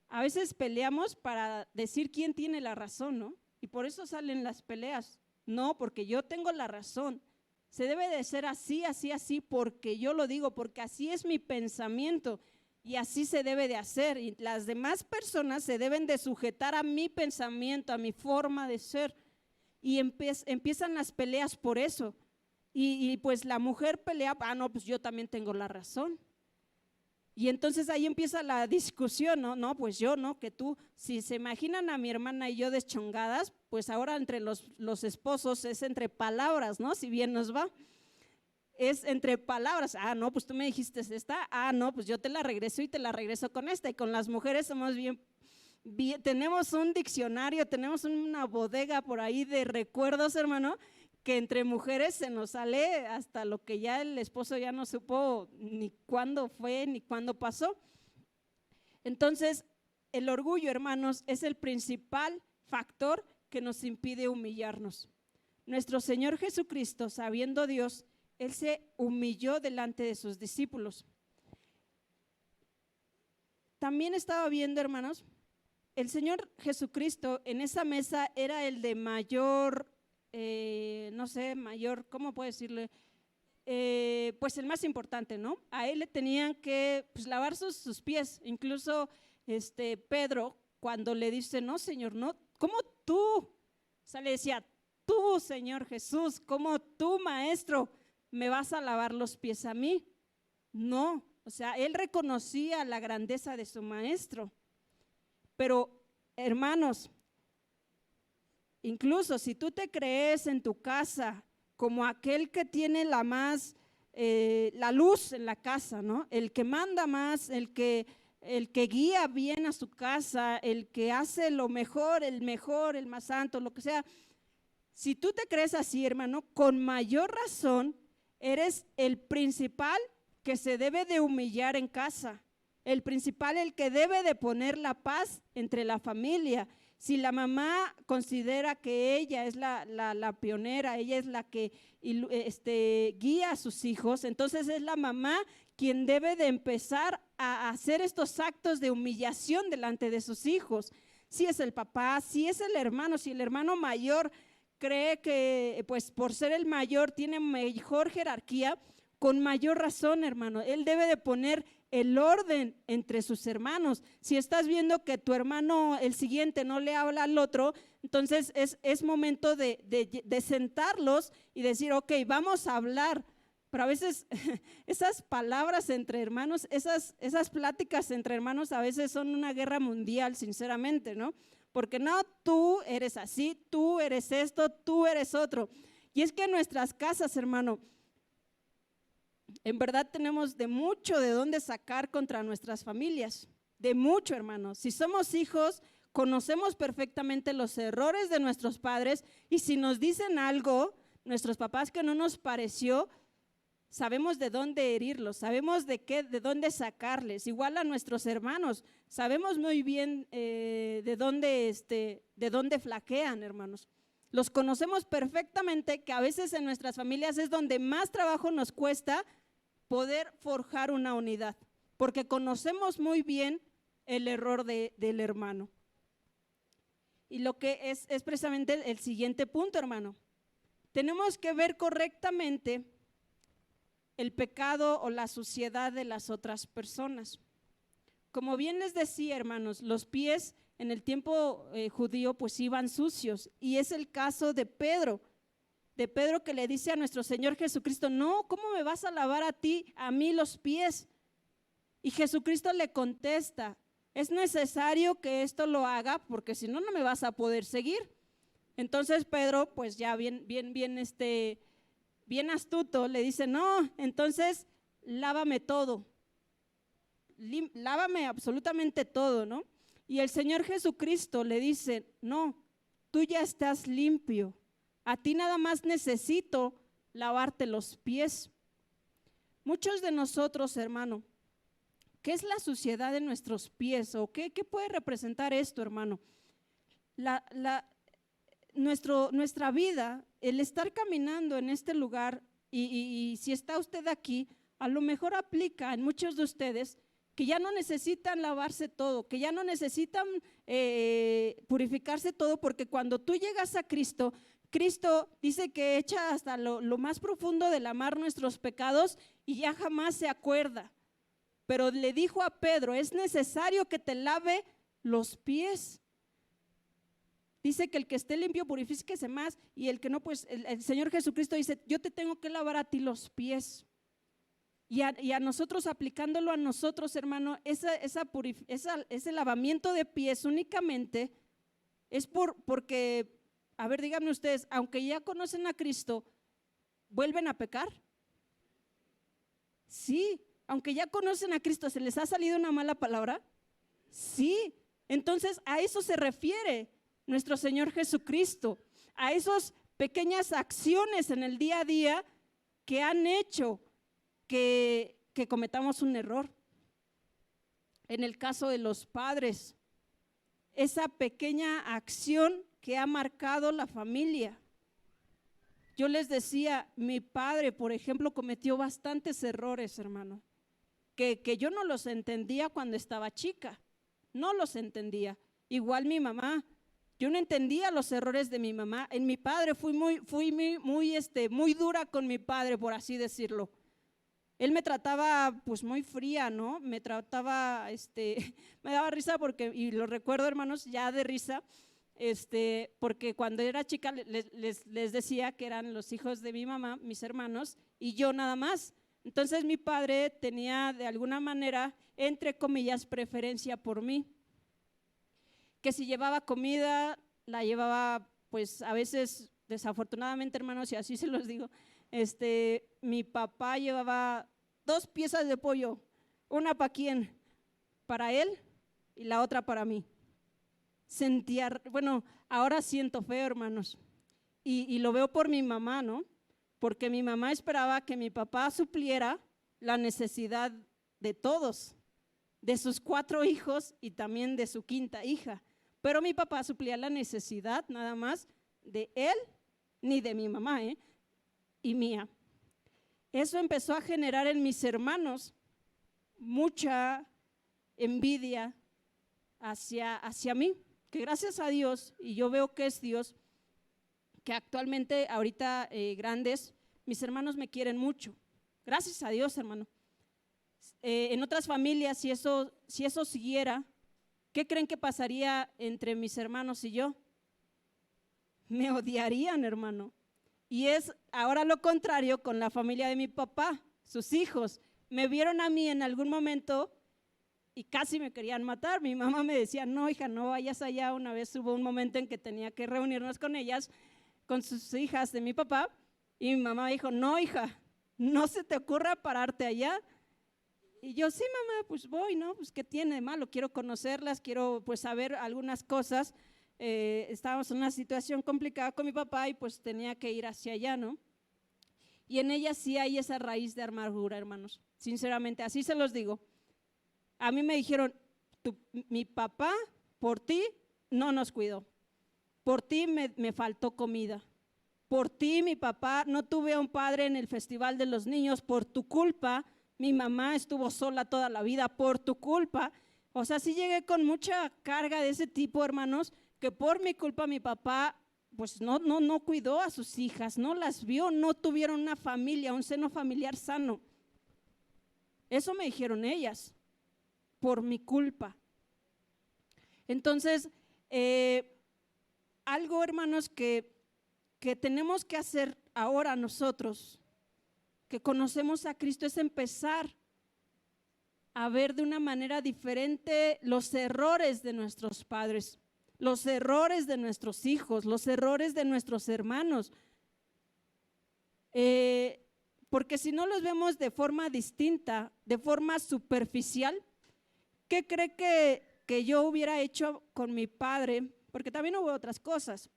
a veces peleamos para decir quién tiene la razón, ¿no? Y por eso salen las peleas. No, porque yo tengo la razón. Se debe de ser así, así, así, porque yo lo digo, porque así es mi pensamiento y así se debe de hacer. Y las demás personas se deben de sujetar a mi pensamiento, a mi forma de ser. Y empiezan las peleas por eso. Y pues la mujer pelea, no, pues yo también tengo la razón. Y entonces ahí empieza la discusión, no, pues yo, no, que tú, si se imaginan a mi hermana y yo deschongadas, pues ahora entre los esposos es entre palabras, ¿no? Si bien nos va, es entre palabras. No, pues tú me dijiste esta, no, pues yo te la regreso y te la regreso con esta. Y con las mujeres somos bien, tenemos un diccionario, tenemos una bodega por ahí de recuerdos, hermano, que entre mujeres se nos sale hasta lo que ya el esposo ya no supo ni cuándo fue ni cuándo pasó. Entonces, el orgullo, hermanos, es el principal factor que nos impide humillarnos. Nuestro Señor Jesucristo, sabiendo Dios, Él se humilló delante de sus discípulos. También estaba viendo, hermanos, el Señor Jesucristo en esa mesa era el de mayor, mayor, ¿cómo puedo decirle? Pues el más importante, ¿no? A Él le tenían que lavar sus pies. Incluso Pedro, cuando le dice, no, Señor, no, ¿cómo tú? O sea, le decía, tú, Señor Jesús, ¿cómo tú, Maestro, me vas a lavar los pies a mí? No, o sea, él reconocía la grandeza de su Maestro. Pero, hermanos, incluso si tú te crees en tu casa como aquel que tiene la luz en la casa, ¿no? El que manda más, el que guía bien a su casa, el que hace lo mejor, el más santo, lo que sea. Si tú te crees así, hermano, con mayor razón eres el principal que se debe de humillar en casa, el principal, el que debe de poner la paz entre la familia. Si la mamá considera que ella es la pionera, ella es la que guía a sus hijos, entonces es la mamá quien debe de empezar a hacer estos actos de humillación delante de sus hijos. Si es el papá, si es el hermano, si el hermano mayor cree que pues por ser el mayor tiene mejor jerarquía, con mayor razón, hermano, él debe de poner el orden entre sus hermanos. Si estás viendo que tu hermano, el siguiente, no le habla al otro, entonces es momento de sentarlos y decir, ok, vamos a hablar. Pero a veces esas palabras entre hermanos, esas pláticas entre hermanos a veces son una guerra mundial, sinceramente, ¿no? Porque no, tú eres así, tú eres esto, tú eres otro. Y es que en nuestras casas, hermano, en verdad tenemos de mucho de dónde sacar contra nuestras familias, de mucho, hermano. Si somos hijos, conocemos perfectamente los errores de nuestros padres y si nos dicen algo, nuestros papás que no nos pareció, sabemos de dónde herirlos, sabemos de dónde sacarles. Igual a nuestros hermanos, sabemos muy bien de dónde flaquean, hermanos. Los conocemos perfectamente, que a veces en nuestras familias es donde más trabajo nos cuesta poder forjar una unidad, porque conocemos muy bien el error del hermano. Y lo que es precisamente el siguiente punto, hermano. Tenemos que ver correctamente el pecado o la suciedad de las otras personas. Como bien les decía, hermanos, los pies en el tiempo judío pues iban sucios, y es el caso de Pedro que le dice a nuestro Señor Jesucristo, no, ¿cómo me vas a lavar a mí los pies? Y Jesucristo le contesta, es necesario que esto lo haga porque si no, no me vas a poder seguir. Entonces Pedro, pues ya bien astuto, le dice, no, entonces lávame todo, lávame absolutamente todo, ¿no? Y el Señor Jesucristo le dice, no, tú ya estás limpio, a ti nada más necesito lavarte los pies. Muchos de nosotros, hermano, ¿qué es la suciedad de nuestros pies? ¿O qué puede representar esto, hermano? Nuestra vida, el estar caminando en este lugar, y si está usted aquí, a lo mejor aplica en muchos de ustedes que ya no necesitan lavarse todo, que ya no necesitan purificarse todo, porque cuando tú llegas a Cristo, Cristo dice que echa hasta lo más profundo de la mar nuestros pecados y ya jamás se acuerda. Pero le dijo a Pedro, es necesario que te lave los pies. Dice que el que esté limpio purifíquese más, y el que no, pues el Señor Jesucristo dice, yo te tengo que lavar a ti los pies. Y a nosotros, aplicándolo a nosotros, hermano, ese lavamiento de pies únicamente es porque, a ver, díganme ustedes, aunque ya conocen a Cristo, ¿vuelven a pecar? Sí, aunque ya conocen a Cristo, ¿se les ha salido una mala palabra? Sí, entonces a eso se refiere nuestro Señor Jesucristo, a esos pequeñas acciones en el día a día que han hecho que cometamos un error. En el caso de los padres, esa pequeña acción que ha marcado la familia. Yo les decía, mi padre, por ejemplo, cometió bastantes errores, hermano, que yo no los entendía cuando estaba chica, no los entendía. Igual mi mamá, yo no entendía los errores de mi mamá. En mi padre fui muy dura con mi padre, por así decirlo. Él me trataba pues muy fría, ¿no? Me trataba, me daba risa porque, y lo recuerdo, hermanos, ya de risa, porque cuando era chica les decía que eran los hijos de mi mamá, mis hermanos, y yo nada más. Entonces mi padre tenía de alguna manera, entre comillas, preferencia por mí. Que si llevaba comida, la llevaba pues a veces, desafortunadamente, hermanos, y así se los digo, mi papá llevaba 2 piezas de pollo, una para quién, para él y la otra para mí. Bueno, ahora siento feo, hermanos, y lo veo por mi mamá, ¿no? Porque mi mamá esperaba que mi papá supliera la necesidad de todos, de sus 4 hijos y también de su 5ª hija, pero mi papá suplía la necesidad nada más de él, ni de mi mamá, y mía. Eso empezó a generar en mis hermanos mucha envidia hacia mí, que gracias a Dios, y yo veo que es Dios, que actualmente ahorita grandes, mis hermanos me quieren mucho, gracias a Dios, hermano. En otras familias, si eso siguiera, ¿qué creen que pasaría entre mis hermanos y yo? Me odiarían, hermano. Y es ahora lo contrario con la familia de mi papá, sus hijos. Me vieron a mí en algún momento y casi me querían matar. Mi mamá me decía, no, hija, no vayas allá. Una vez hubo un momento en que tenía que reunirnos con ellas, con sus hijas de mi papá, y mi mamá dijo, no, hija, no se te ocurra pararte allá. Y yo, sí, mamá, pues voy, ¿no? Pues ¿qué tiene de malo? Quiero conocerlas, quiero pues saber algunas cosas. Estábamos en una situación complicada con mi papá y pues tenía que ir hacia allá, ¿no? Y en ella sí hay esa raíz de amargura, hermanos, sinceramente, así se los digo. A mí me dijeron, mi papá por ti no nos cuidó, por ti me faltó comida, por ti mi papá, no tuve a un padre en el festival de los niños, por tu culpa mi mamá estuvo sola toda la vida, por tu culpa. O sea, sí llegué con mucha carga de ese tipo, hermanos, que por mi culpa mi papá pues no cuidó a sus hijas, no las vio, no tuvieron una familia, un seno familiar sano. Eso me dijeron ellas, por mi culpa. Entonces, algo, hermanos, que tenemos que hacer ahora nosotros, que conocemos a Cristo, es empezar a ver de una manera diferente los errores de nuestros padres, los errores de nuestros hijos, los errores de nuestros hermanos, porque si no los vemos de forma distinta, de forma superficial, ¿qué cree que yo hubiera hecho con mi padre? Porque también hubo otras cosas.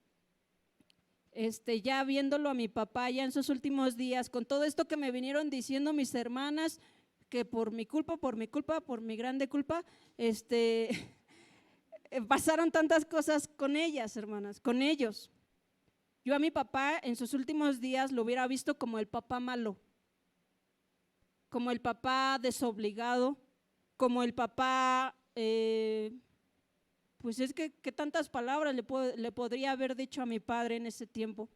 Ya viéndolo a mi papá ya en sus últimos días, con todo esto que me vinieron diciendo mis hermanas, que por mi culpa, por mi grande culpa, pasaron tantas cosas con ellas, hermanas, con ellos. Yo a mi papá en sus últimos días lo hubiera visto como el papá malo, como el papá desobligado, como el papá, pues es que tantas palabras le podría haber dicho a mi padre en ese tiempo,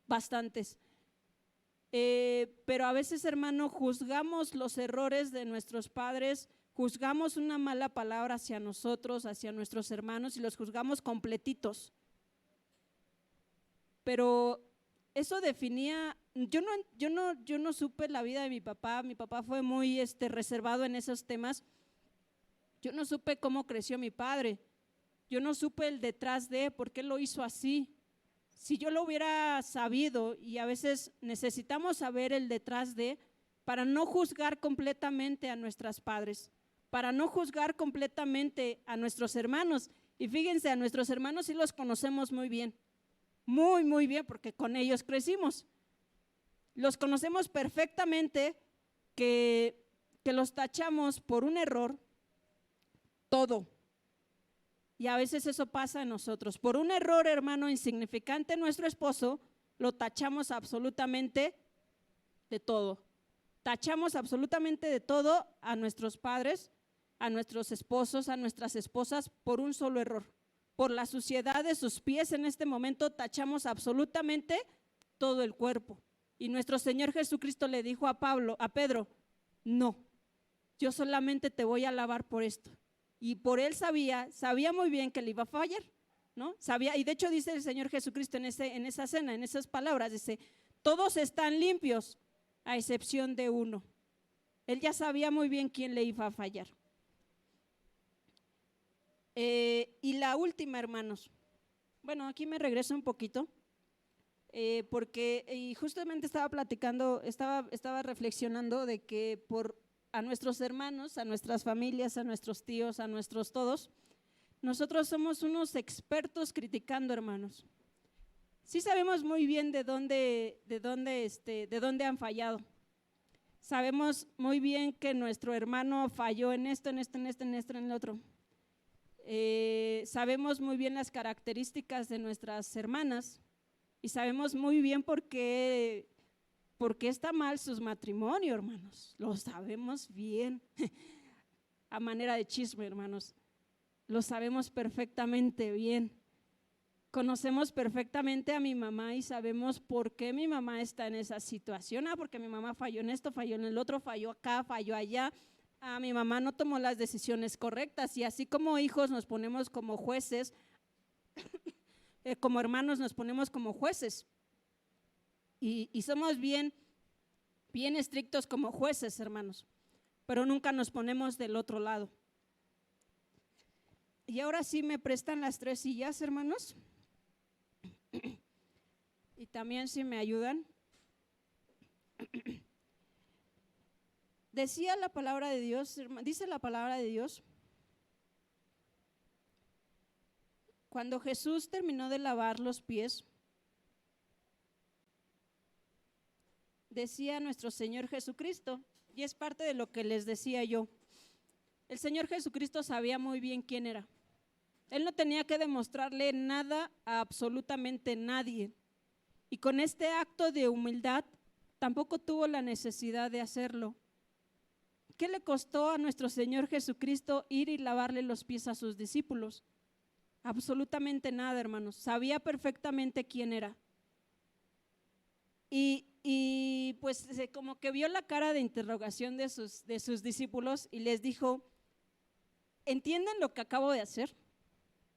bastantes. Pero a veces, hermano, juzgamos los errores de nuestros padres, juzgamos una mala palabra hacia nosotros, hacia nuestros hermanos, y los juzgamos completitos. Pero eso definía, yo no supe la vida de mi papá fue muy reservado en esos temas. Yo no supe cómo creció mi padre, yo no supe el detrás de por qué lo hizo así. Si yo lo hubiera sabido, y a veces necesitamos saber el detrás de, para no juzgar completamente a nuestros padres, para no juzgar completamente a nuestros hermanos. Y fíjense, a nuestros hermanos sí los conocemos muy bien, muy, muy bien, porque con ellos crecimos. Los conocemos perfectamente que los tachamos por un error todo. Y a veces eso pasa en nosotros. Por un error, hermano, insignificante, nuestro esposo, lo tachamos absolutamente de todo. Tachamos absolutamente de todo a nuestros padres, a nuestros esposos, a nuestras esposas, por un solo error. Por la suciedad de sus pies en este momento tachamos absolutamente todo el cuerpo. Y nuestro Señor Jesucristo le dijo a Pedro, no, yo solamente te voy a lavar por esto. Y por él sabía muy bien que le iba a fallar, ¿no? Sabía, y de hecho dice el Señor Jesucristo en esa cena, en esas palabras, dice, todos están limpios a excepción de uno. Él ya sabía muy bien quién le iba a fallar. Y la última, hermanos, bueno, aquí me regreso un poquito, porque y justamente estaba platicando, estaba reflexionando de que a nuestros hermanos, a nuestras familias, a nuestros tíos, a nuestros todos, nosotros somos unos expertos criticando, hermanos. Sí sabemos muy bien de dónde han fallado. Sabemos muy bien que nuestro hermano falló en esto, en el otro. Sabemos muy bien las características de nuestras hermanas y sabemos muy bien por qué está mal sus matrimonios, hermanos. Lo sabemos bien. A manera de chisme, hermanos. Lo sabemos perfectamente bien. Conocemos perfectamente a mi mamá y sabemos por qué mi mamá está en esa situación. Porque mi mamá falló en esto, falló en el otro, falló acá, falló allá. Mi mamá no tomó las decisiones correctas y así como hijos nos ponemos como jueces, como hermanos nos ponemos como jueces y somos bien estrictos como jueces, hermanos, pero nunca nos ponemos del otro lado. Y ahora sí me prestan las 3 sillas, hermanos, y también si me ayudan. Decía la palabra de Dios, dice la palabra de Dios, cuando Jesús terminó de lavar los pies, decía nuestro Señor Jesucristo, y es parte de lo que les decía yo, el Señor Jesucristo sabía muy bien quién era. Él no tenía que demostrarle nada a absolutamente nadie, y con este acto de humildad tampoco tuvo la necesidad de hacerlo. ¿Qué le costó a nuestro Señor Jesucristo ir y lavarle los pies a sus discípulos? Absolutamente nada, hermanos. Sabía perfectamente quién era. Y pues como que vio la cara de interrogación de sus discípulos y les dijo, ¿entienden lo que acabo de hacer?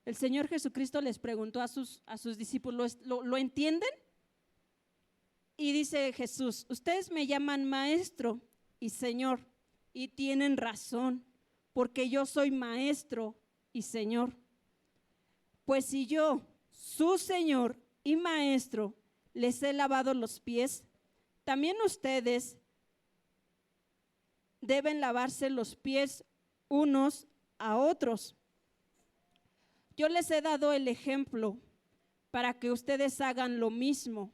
El Señor Jesucristo les preguntó a sus discípulos, ¿lo entienden? Y dice Jesús, ustedes me llaman maestro y Señor, y tienen razón, porque yo soy maestro y Señor. Pues si yo, su Señor y maestro, les he lavado los pies, también ustedes deben lavarse los pies unos a otros. Yo les he dado el ejemplo para que ustedes hagan lo mismo.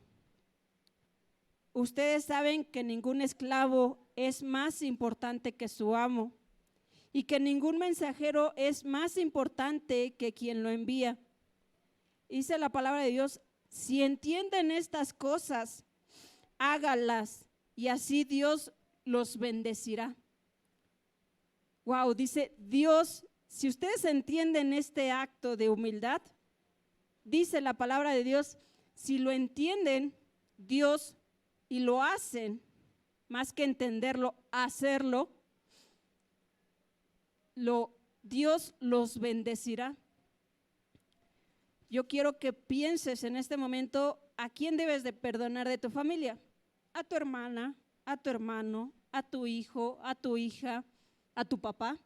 Ustedes saben que ningún esclavo es más importante que su amo y que ningún mensajero es más importante que quien lo envía. Dice la palabra de Dios, si entienden estas cosas, hágalas y así Dios los bendecirá. Wow, dice Dios, si ustedes entienden este acto de humildad, dice la palabra de Dios, si lo entienden, Dios, y lo hacen, más que entenderlo, hacerlo, Dios los bendecirá. Yo quiero que pienses en este momento a quién debes de perdonar de tu familia, a tu hermana, a tu hermano, a tu hijo, a tu hija, a tu papá,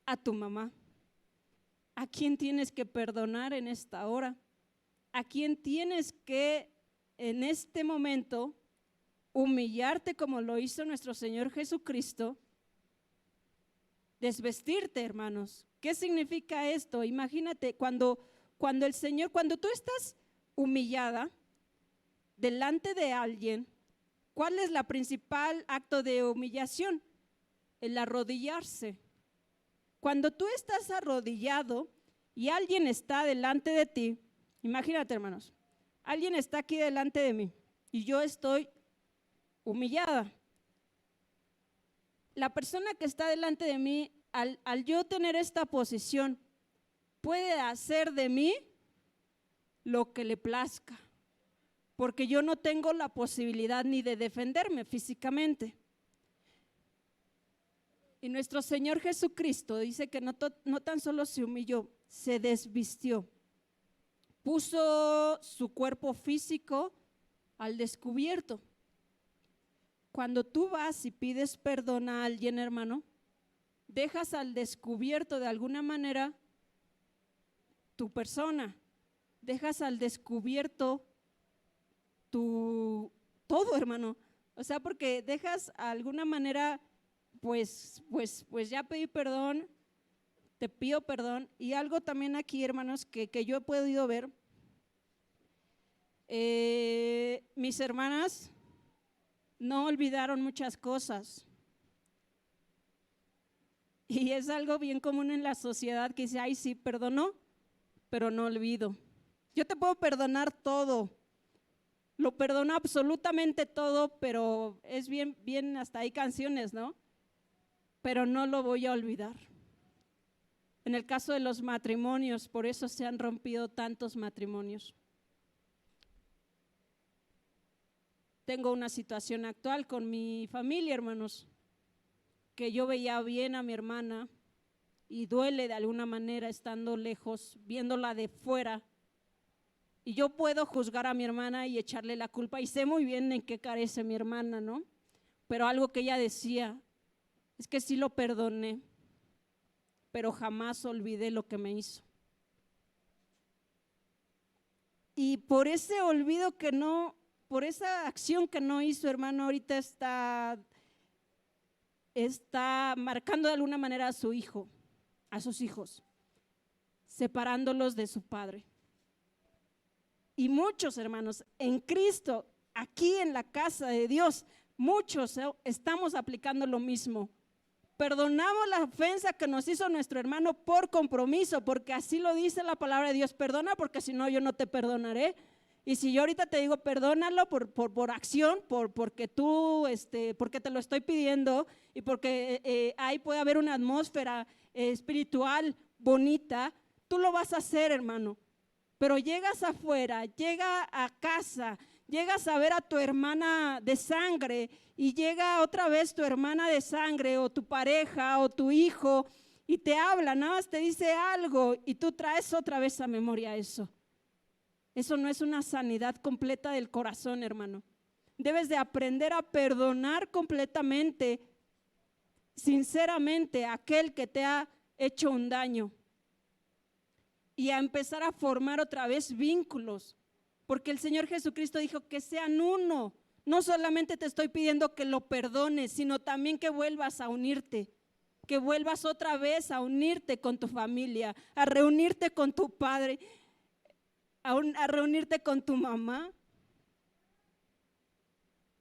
a tu mamá. ¿A quién tienes que perdonar en esta hora? ¿A quién tienes que en este momento humillarte como lo hizo nuestro Señor Jesucristo? Desvestirte, hermanos. ¿Qué significa esto? Imagínate cuando el Señor, cuando tú estás humillada delante de alguien, ¿cuál es la principal acto de humillación? El arrodillarse. Cuando tú estás arrodillado y alguien está delante de ti, imagínate, hermanos, alguien está aquí delante de mí y yo estoy humillada. La persona que está delante de mí, al yo tener esta posición, puede hacer de mí lo que le plazca, porque yo no tengo la posibilidad ni de defenderme físicamente. Y nuestro Señor Jesucristo dice que no tan solo se humilló, se desvistió, puso su cuerpo físico al descubierto. Cuando tú vas y pides perdón a alguien, hermano, dejas al descubierto de alguna manera tu persona, dejas al descubierto tu todo, hermano. O sea, porque dejas a alguna manera, pues ya pedí perdón, te pido perdón. Y algo también aquí, hermanos, que yo he podido ver, mis hermanas no olvidaron muchas cosas. Y es algo bien común en la sociedad que dice, ay, sí, perdonó, pero no olvido. Yo te puedo perdonar todo, lo perdono absolutamente todo, pero es bien, hasta hay canciones, ¿no? Pero no lo voy a olvidar. En el caso de los matrimonios, por eso se han rompido tantos matrimonios. Tengo una situación actual con mi familia, hermanos, que yo veía bien a mi hermana y duele de alguna manera estando lejos, viéndola de fuera. Y yo puedo juzgar a mi hermana y echarle la culpa y sé muy bien en qué carece mi hermana, ¿no? Pero algo que ella decía es que sí lo perdoné, pero jamás olvidé lo que me hizo. Y por ese olvido que no, por esa acción que no hizo, hermano, ahorita está marcando de alguna manera a su hijo, a sus hijos, separándolos de su padre. Y muchos, hermanos, en Cristo, aquí en la casa de Dios, muchos estamos aplicando lo mismo. Perdonamos la ofensa que nos hizo nuestro hermano por compromiso, porque así lo dice la palabra de Dios, perdona porque si no yo no te perdonaré. Y si yo ahorita te digo perdónalo por acción, porque porque te lo estoy pidiendo y porque ahí puede haber una atmósfera espiritual bonita, tú lo vas a hacer, hermano. Pero llegas afuera, llega a casa, llegas a ver a tu hermana de sangre y llega otra vez tu hermana de sangre o tu pareja o tu hijo y te habla, nada más te dice algo y tú traes otra vez a memoria eso. Eso no es una sanidad completa del corazón, hermano. Debes de aprender a perdonar completamente, sinceramente, a aquel que te ha hecho un daño y a empezar a formar otra vez vínculos, porque el Señor Jesucristo dijo que sean uno. No solamente te estoy pidiendo que lo perdones, sino también que vuelvas a unirte, que vuelvas otra vez a unirte con tu familia, a reunirte con tu padre, a reunirte con tu mamá.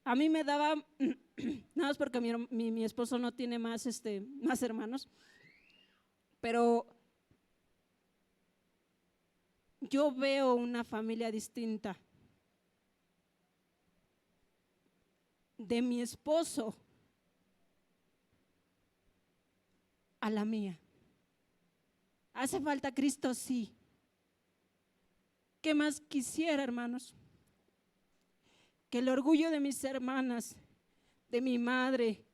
A mí me daba, nada más porque mi esposo no tiene más hermanos, pero yo veo una familia distinta de mi esposo a la mía. ¿Hace falta Cristo? Sí. ¿Qué más quisiera, hermanos? Que el orgullo de mis hermanas, de mi madre,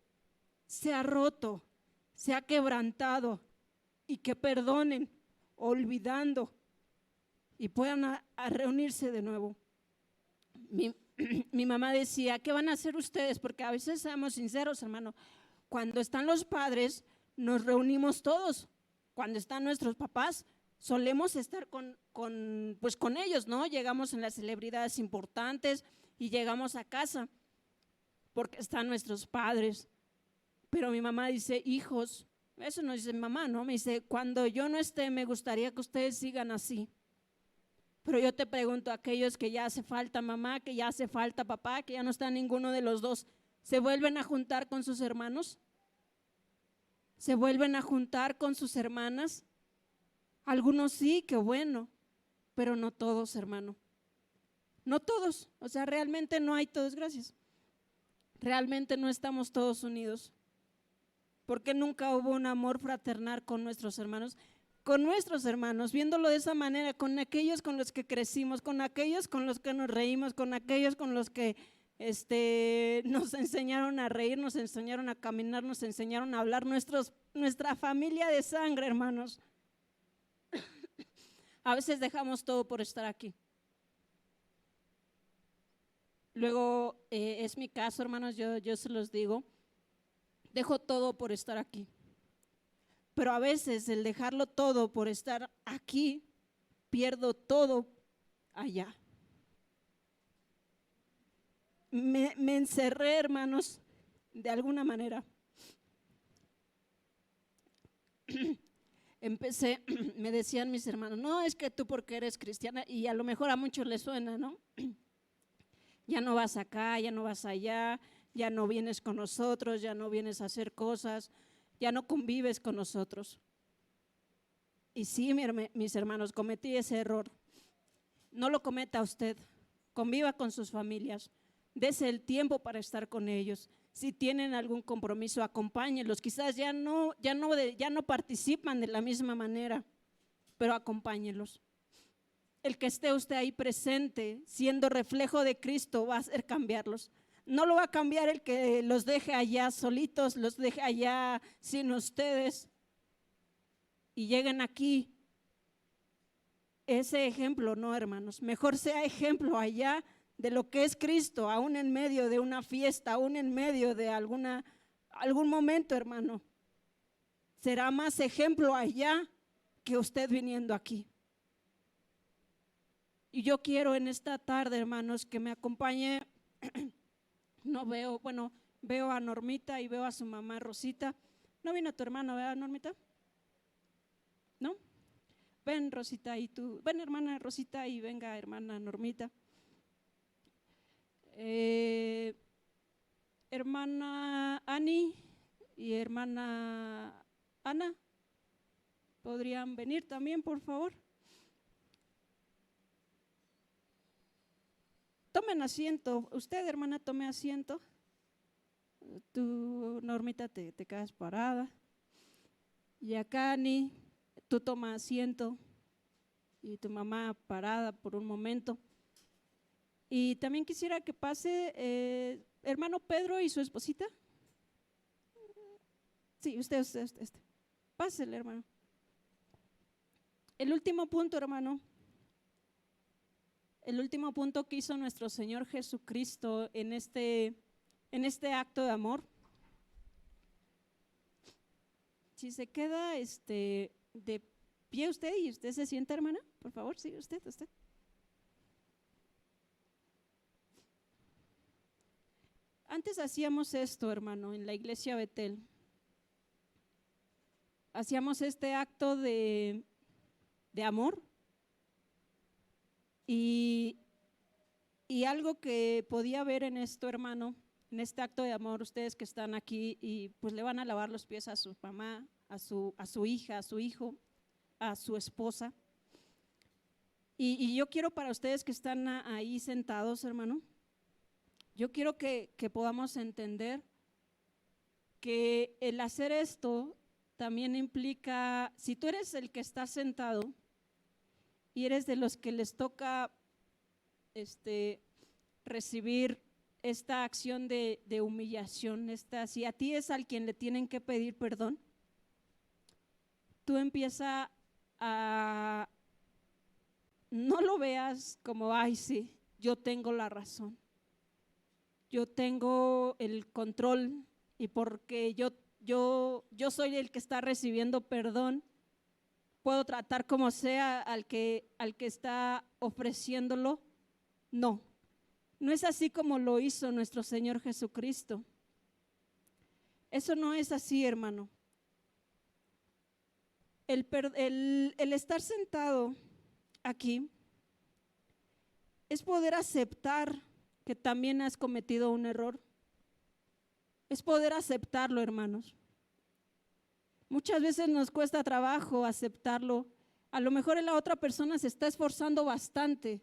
sea roto, sea quebrantado y que perdonen, olvidando y puedan a reunirse de nuevo. Mi mamá decía, ¿qué van a hacer ustedes? Porque a veces, seamos sinceros, hermano, cuando están los padres nos reunimos todos, cuando están nuestros papás solemos estar con ellos, ¿no? Llegamos en las celebridades importantes y llegamos a casa porque están nuestros padres. Pero mi mamá dice, hijos, eso no dice mamá, ¿no? Me dice, cuando yo no esté, me gustaría que ustedes sigan así, Pero yo te pregunto, aquellos que ya hace falta mamá, que ya hace falta papá, que ya no está ninguno de los dos, ¿se vuelven a juntar con sus hermanos? ¿Se vuelven a juntar con sus hermanas? Algunos sí, qué bueno, pero no todos, hermano. No todos, o sea, realmente no hay todos, gracias. Realmente no estamos todos unidos. Porque nunca hubo un amor fraternal con nuestros hermanos. Con nuestros hermanos, viéndolo de esa manera, con aquellos con los que crecimos, con aquellos con los que nos reímos, con aquellos con los que nos enseñaron a reír, nos enseñaron a caminar, nos enseñaron a hablar, nuestra familia de sangre, hermanos. A veces dejamos todo por estar aquí. Luego, es mi caso, hermanos, yo se los digo, dejo todo por estar aquí. Pero a veces el dejarlo todo por estar aquí, pierdo todo allá. Me encerré, hermanos, de alguna manera. Empecé, me decían mis hermanos, no, es que tú porque eres cristiana, y a lo mejor a muchos les suena, ¿no? Ya no vas acá, ya no vas allá, ya no vienes con nosotros, ya no vienes a hacer cosas, ya no convives con nosotros. Y sí, mis hermanos, cometí ese error. No lo cometa usted, conviva con sus familias, dese el tiempo para estar con ellos. Si tienen algún compromiso, acompáñenlos. Quizás ya no participan de la misma manera, pero acompáñenlos. El que esté usted ahí presente, siendo reflejo de Cristo, va a hacer cambiarlos. No lo va a cambiar el que los deje allá solitos, los deje allá sin ustedes y lleguen aquí. Ese ejemplo no, hermanos. Mejor sea ejemplo allá de lo que es Cristo, aún en medio de una fiesta, aún en medio de algún momento, hermano. Será más ejemplo allá que usted viniendo aquí. Y yo quiero en esta tarde, hermanos, que me acompañe. Veo a Normita y veo a su mamá Rosita. ¿No vino tu hermano, verdad, Normita? ¿No? Ven, Rosita, y tú, ven, hermana Rosita, y venga, hermana Normita. Hermana Ani y hermana Ana, ¿podrían venir también, por favor? Tomen asiento. Usted, hermana, tome asiento. Tú, Normita, te quedas parada. Y acá, Ani, tú toma asiento. Y tu mamá parada por un momento. Y también quisiera que pase hermano Pedro y su esposita. Sí, usted. Pásele, hermano. El último punto, hermano. El último punto que hizo nuestro Señor Jesucristo en este acto de amor. Si se queda de pie usted y usted se sienta, hermana, por favor, sí, usted. Antes hacíamos esto, hermano, en la iglesia Betel. Hacíamos este acto de amor. Y algo que podía ver en esto, hermano, en este acto de amor, ustedes que están aquí y pues le van a lavar los pies a su mamá, a su hija, a su hijo, a su esposa. Y yo quiero para ustedes que están ahí sentados, hermano, yo quiero que podamos entender que el hacer esto también implica, si tú eres el que está sentado y eres de los que les toca recibir esta acción de humillación, si a ti es al quien le tienen que pedir perdón, tú empieza a, no lo veas como, ay sí, yo tengo la razón, yo tengo el control y porque yo soy el que está recibiendo perdón, puedo tratar como sea al que está ofreciéndolo. No es así como lo hizo nuestro Señor Jesucristo. Eso no es así, hermano. El estar sentado aquí es poder aceptar que también has cometido un error. Es poder aceptarlo, hermanos. Muchas veces nos cuesta trabajo aceptarlo. A lo mejor la otra persona se está esforzando bastante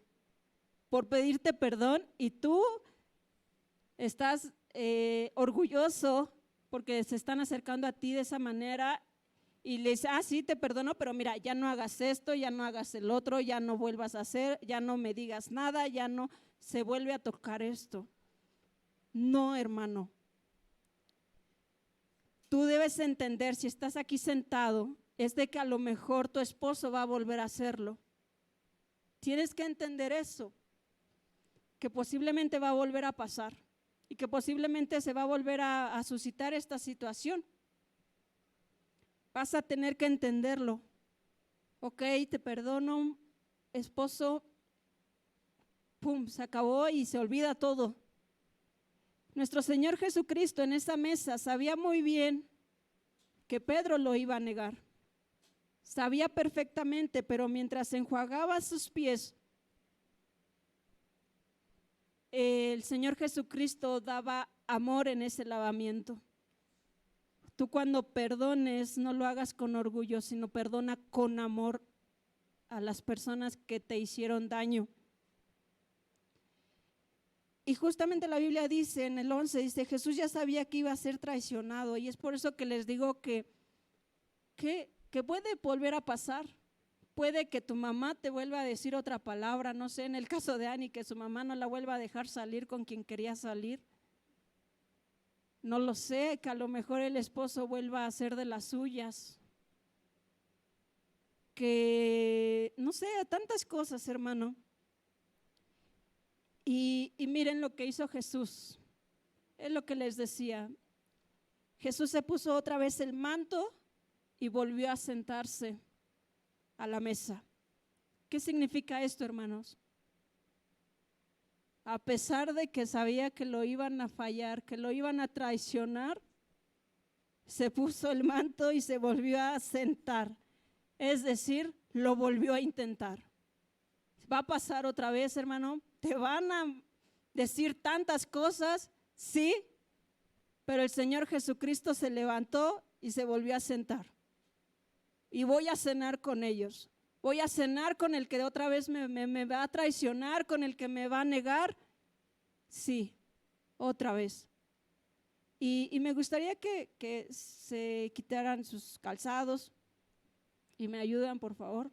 por pedirte perdón y tú estás orgulloso porque se están acercando a ti de esa manera y le dices, sí, te perdono, pero mira, ya no hagas esto, ya no hagas el otro, ya no vuelvas a hacer, ya no me digas nada, ya no se vuelve a tocar esto. No, hermano. Tú debes entender, si estás aquí sentado, es de que a lo mejor tu esposo va a volver a hacerlo. Tienes que entender eso, que posiblemente va a volver a pasar y que posiblemente se va a volver a suscitar esta situación. Vas a tener que entenderlo. Ok, te perdono, esposo, pum, se acabó y se olvida todo. Nuestro Señor Jesucristo en esa mesa sabía muy bien que Pedro lo iba a negar. Sabía perfectamente, pero mientras enjuagaba sus pies, el Señor Jesucristo daba amor en ese lavamiento. Tú cuando perdones, no lo hagas con orgullo, sino perdona con amor a las personas que te hicieron daño. Y justamente la Biblia dice en el 11, dice, Jesús ya sabía que iba a ser traicionado, y es por eso que les digo que puede volver a pasar. Puede que tu mamá te vuelva a decir otra palabra, no sé, en el caso de Ani, que su mamá no la vuelva a dejar salir con quien quería salir. No lo sé, que a lo mejor el esposo vuelva a hacer de las suyas. Que, no sé, tantas cosas, hermano. Y miren lo que hizo Jesús. Es lo que les decía. Jesús se puso otra vez el manto y volvió a sentarse a la mesa. ¿Qué significa esto, hermanos? A pesar de que sabía que lo iban a fallar, que lo iban a traicionar, se puso el manto y se volvió a sentar. Es decir, lo volvió a intentar. ¿Va a pasar otra vez, hermano? ¿Te van a decir tantas cosas? Sí, pero el Señor Jesucristo se levantó y se volvió a sentar. Y voy a cenar con ellos. Voy a cenar con el que otra vez me va a traicionar, con el que me va a negar. Sí, otra vez. Y me gustaría que se quitaran sus calzados y me ayudan, por favor,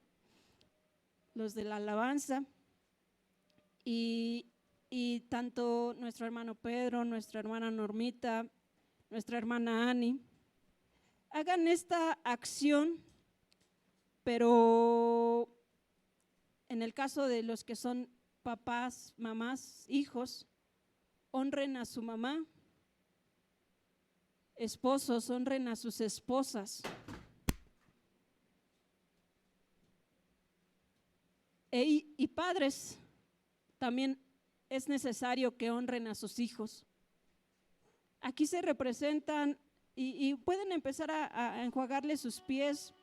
los de la alabanza. Y tanto nuestro hermano Pedro, nuestra hermana Normita, nuestra hermana Ani, hagan esta acción, pero en el caso de los que son papás, mamás, hijos, honren a su mamá. Esposos, honren a sus esposas. Y padres, también es necesario que honren a sus hijos. Aquí se representan y pueden empezar a enjuagarle sus pies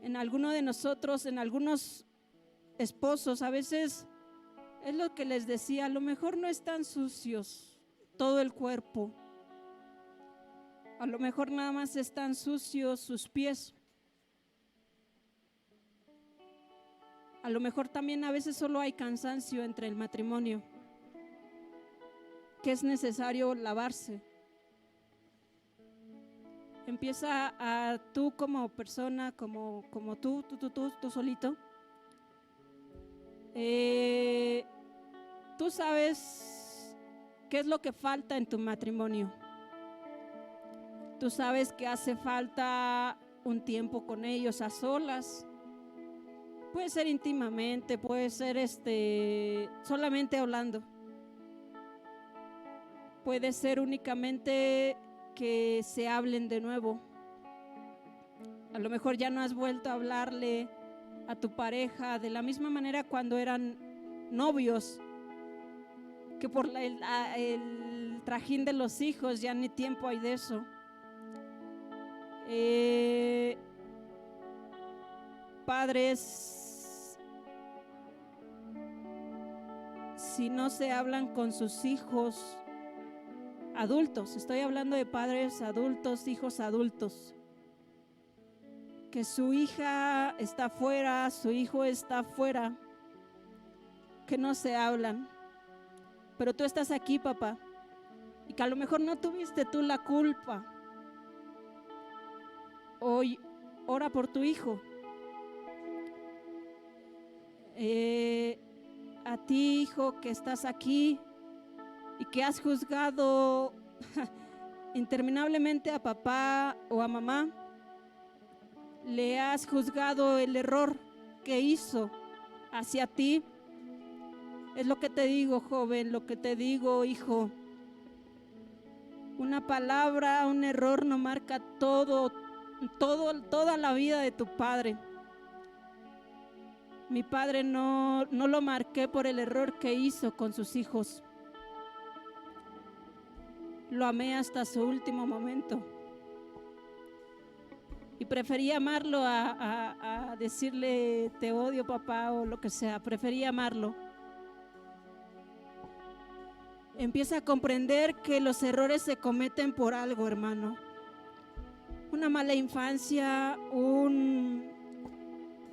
en alguno de nosotros, en algunos esposos. A veces es lo que les decía, a lo mejor no están sucios todo el cuerpo, a lo mejor nada más están sucios sus pies. A lo mejor también a veces solo hay cansancio entre el matrimonio, que es necesario lavarse. Empieza a tú como persona, como tú solito. Tú sabes qué es lo que falta en tu matrimonio. Tú sabes que hace falta un tiempo con ellos a solas. Puede ser íntimamente, puede ser solamente hablando. Puede ser únicamente que se hablen de nuevo. A lo mejor ya no has vuelto a hablarle a tu pareja de la misma manera cuando eran novios, que por el trajín de los hijos ya ni tiempo hay de eso. Padres, si no se hablan con sus hijos adultos. Estoy hablando de padres adultos, hijos adultos. Que su hija está fuera, su hijo está fuera, que no se hablan. Pero tú estás aquí, papá, y que a lo mejor no tuviste tú la culpa. Hoy ora por tu hijo. A ti, hijo, que estás aquí y que has juzgado interminablemente a papá o a mamá, le has juzgado el error que hizo hacia ti. Es lo que te digo, joven, lo que te digo, hijo. Una palabra, un error no marca toda la vida de tu padre. Mi padre no lo marqué por el error que hizo con sus hijos. Lo amé hasta su último momento. Y preferí amarlo a decirle te odio, papá, o lo que sea. Preferí amarlo. Empieza a comprender que los errores se cometen por algo, hermano. Una mala infancia,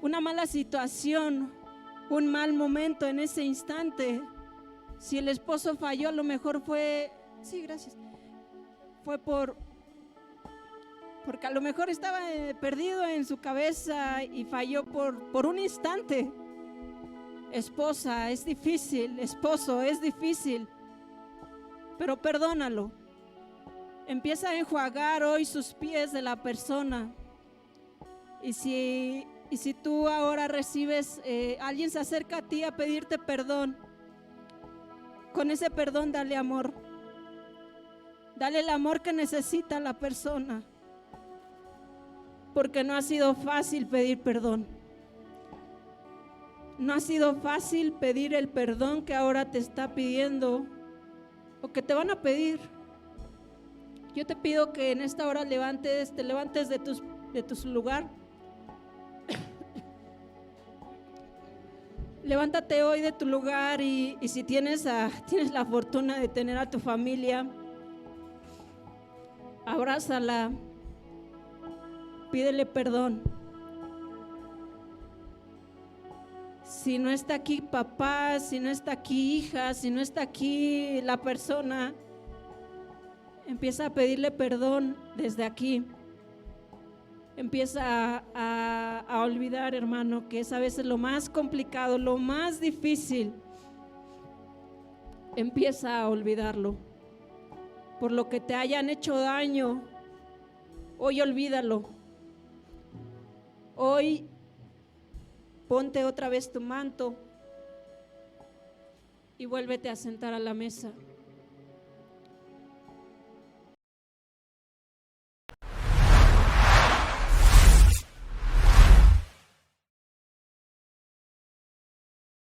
una mala situación, un mal momento en ese instante. Si el esposo falló, a lo mejor fue, sí, gracias, fue porque a lo mejor estaba perdido en su cabeza y falló por un instante. Esposa, es difícil, esposo, es difícil, pero perdónalo. Empieza a enjuagar hoy sus pies de la persona. Y si tú ahora recibes, alguien se acerca a ti a pedirte perdón, con ese perdón dale amor. Dale el amor que necesita la persona. Porque no ha sido fácil pedir perdón. No ha sido fácil pedir el perdón que ahora te está pidiendo o que te van a pedir. Yo te pido que en esta hora te levantes de tu lugar. Levántate hoy de tu lugar y si tienes la fortuna de tener a tu familia, abrázala, pídele perdón. Si no está aquí papá, si no está aquí hija, si no está aquí la persona, empieza a pedirle perdón desde aquí. Empieza a olvidar, hermano, que es a veces lo más complicado, lo más difícil. Empieza a olvidarlo. Por lo que te hayan hecho daño, hoy olvídalo. Hoy ponte otra vez tu manto y vuélvete a sentar a la mesa.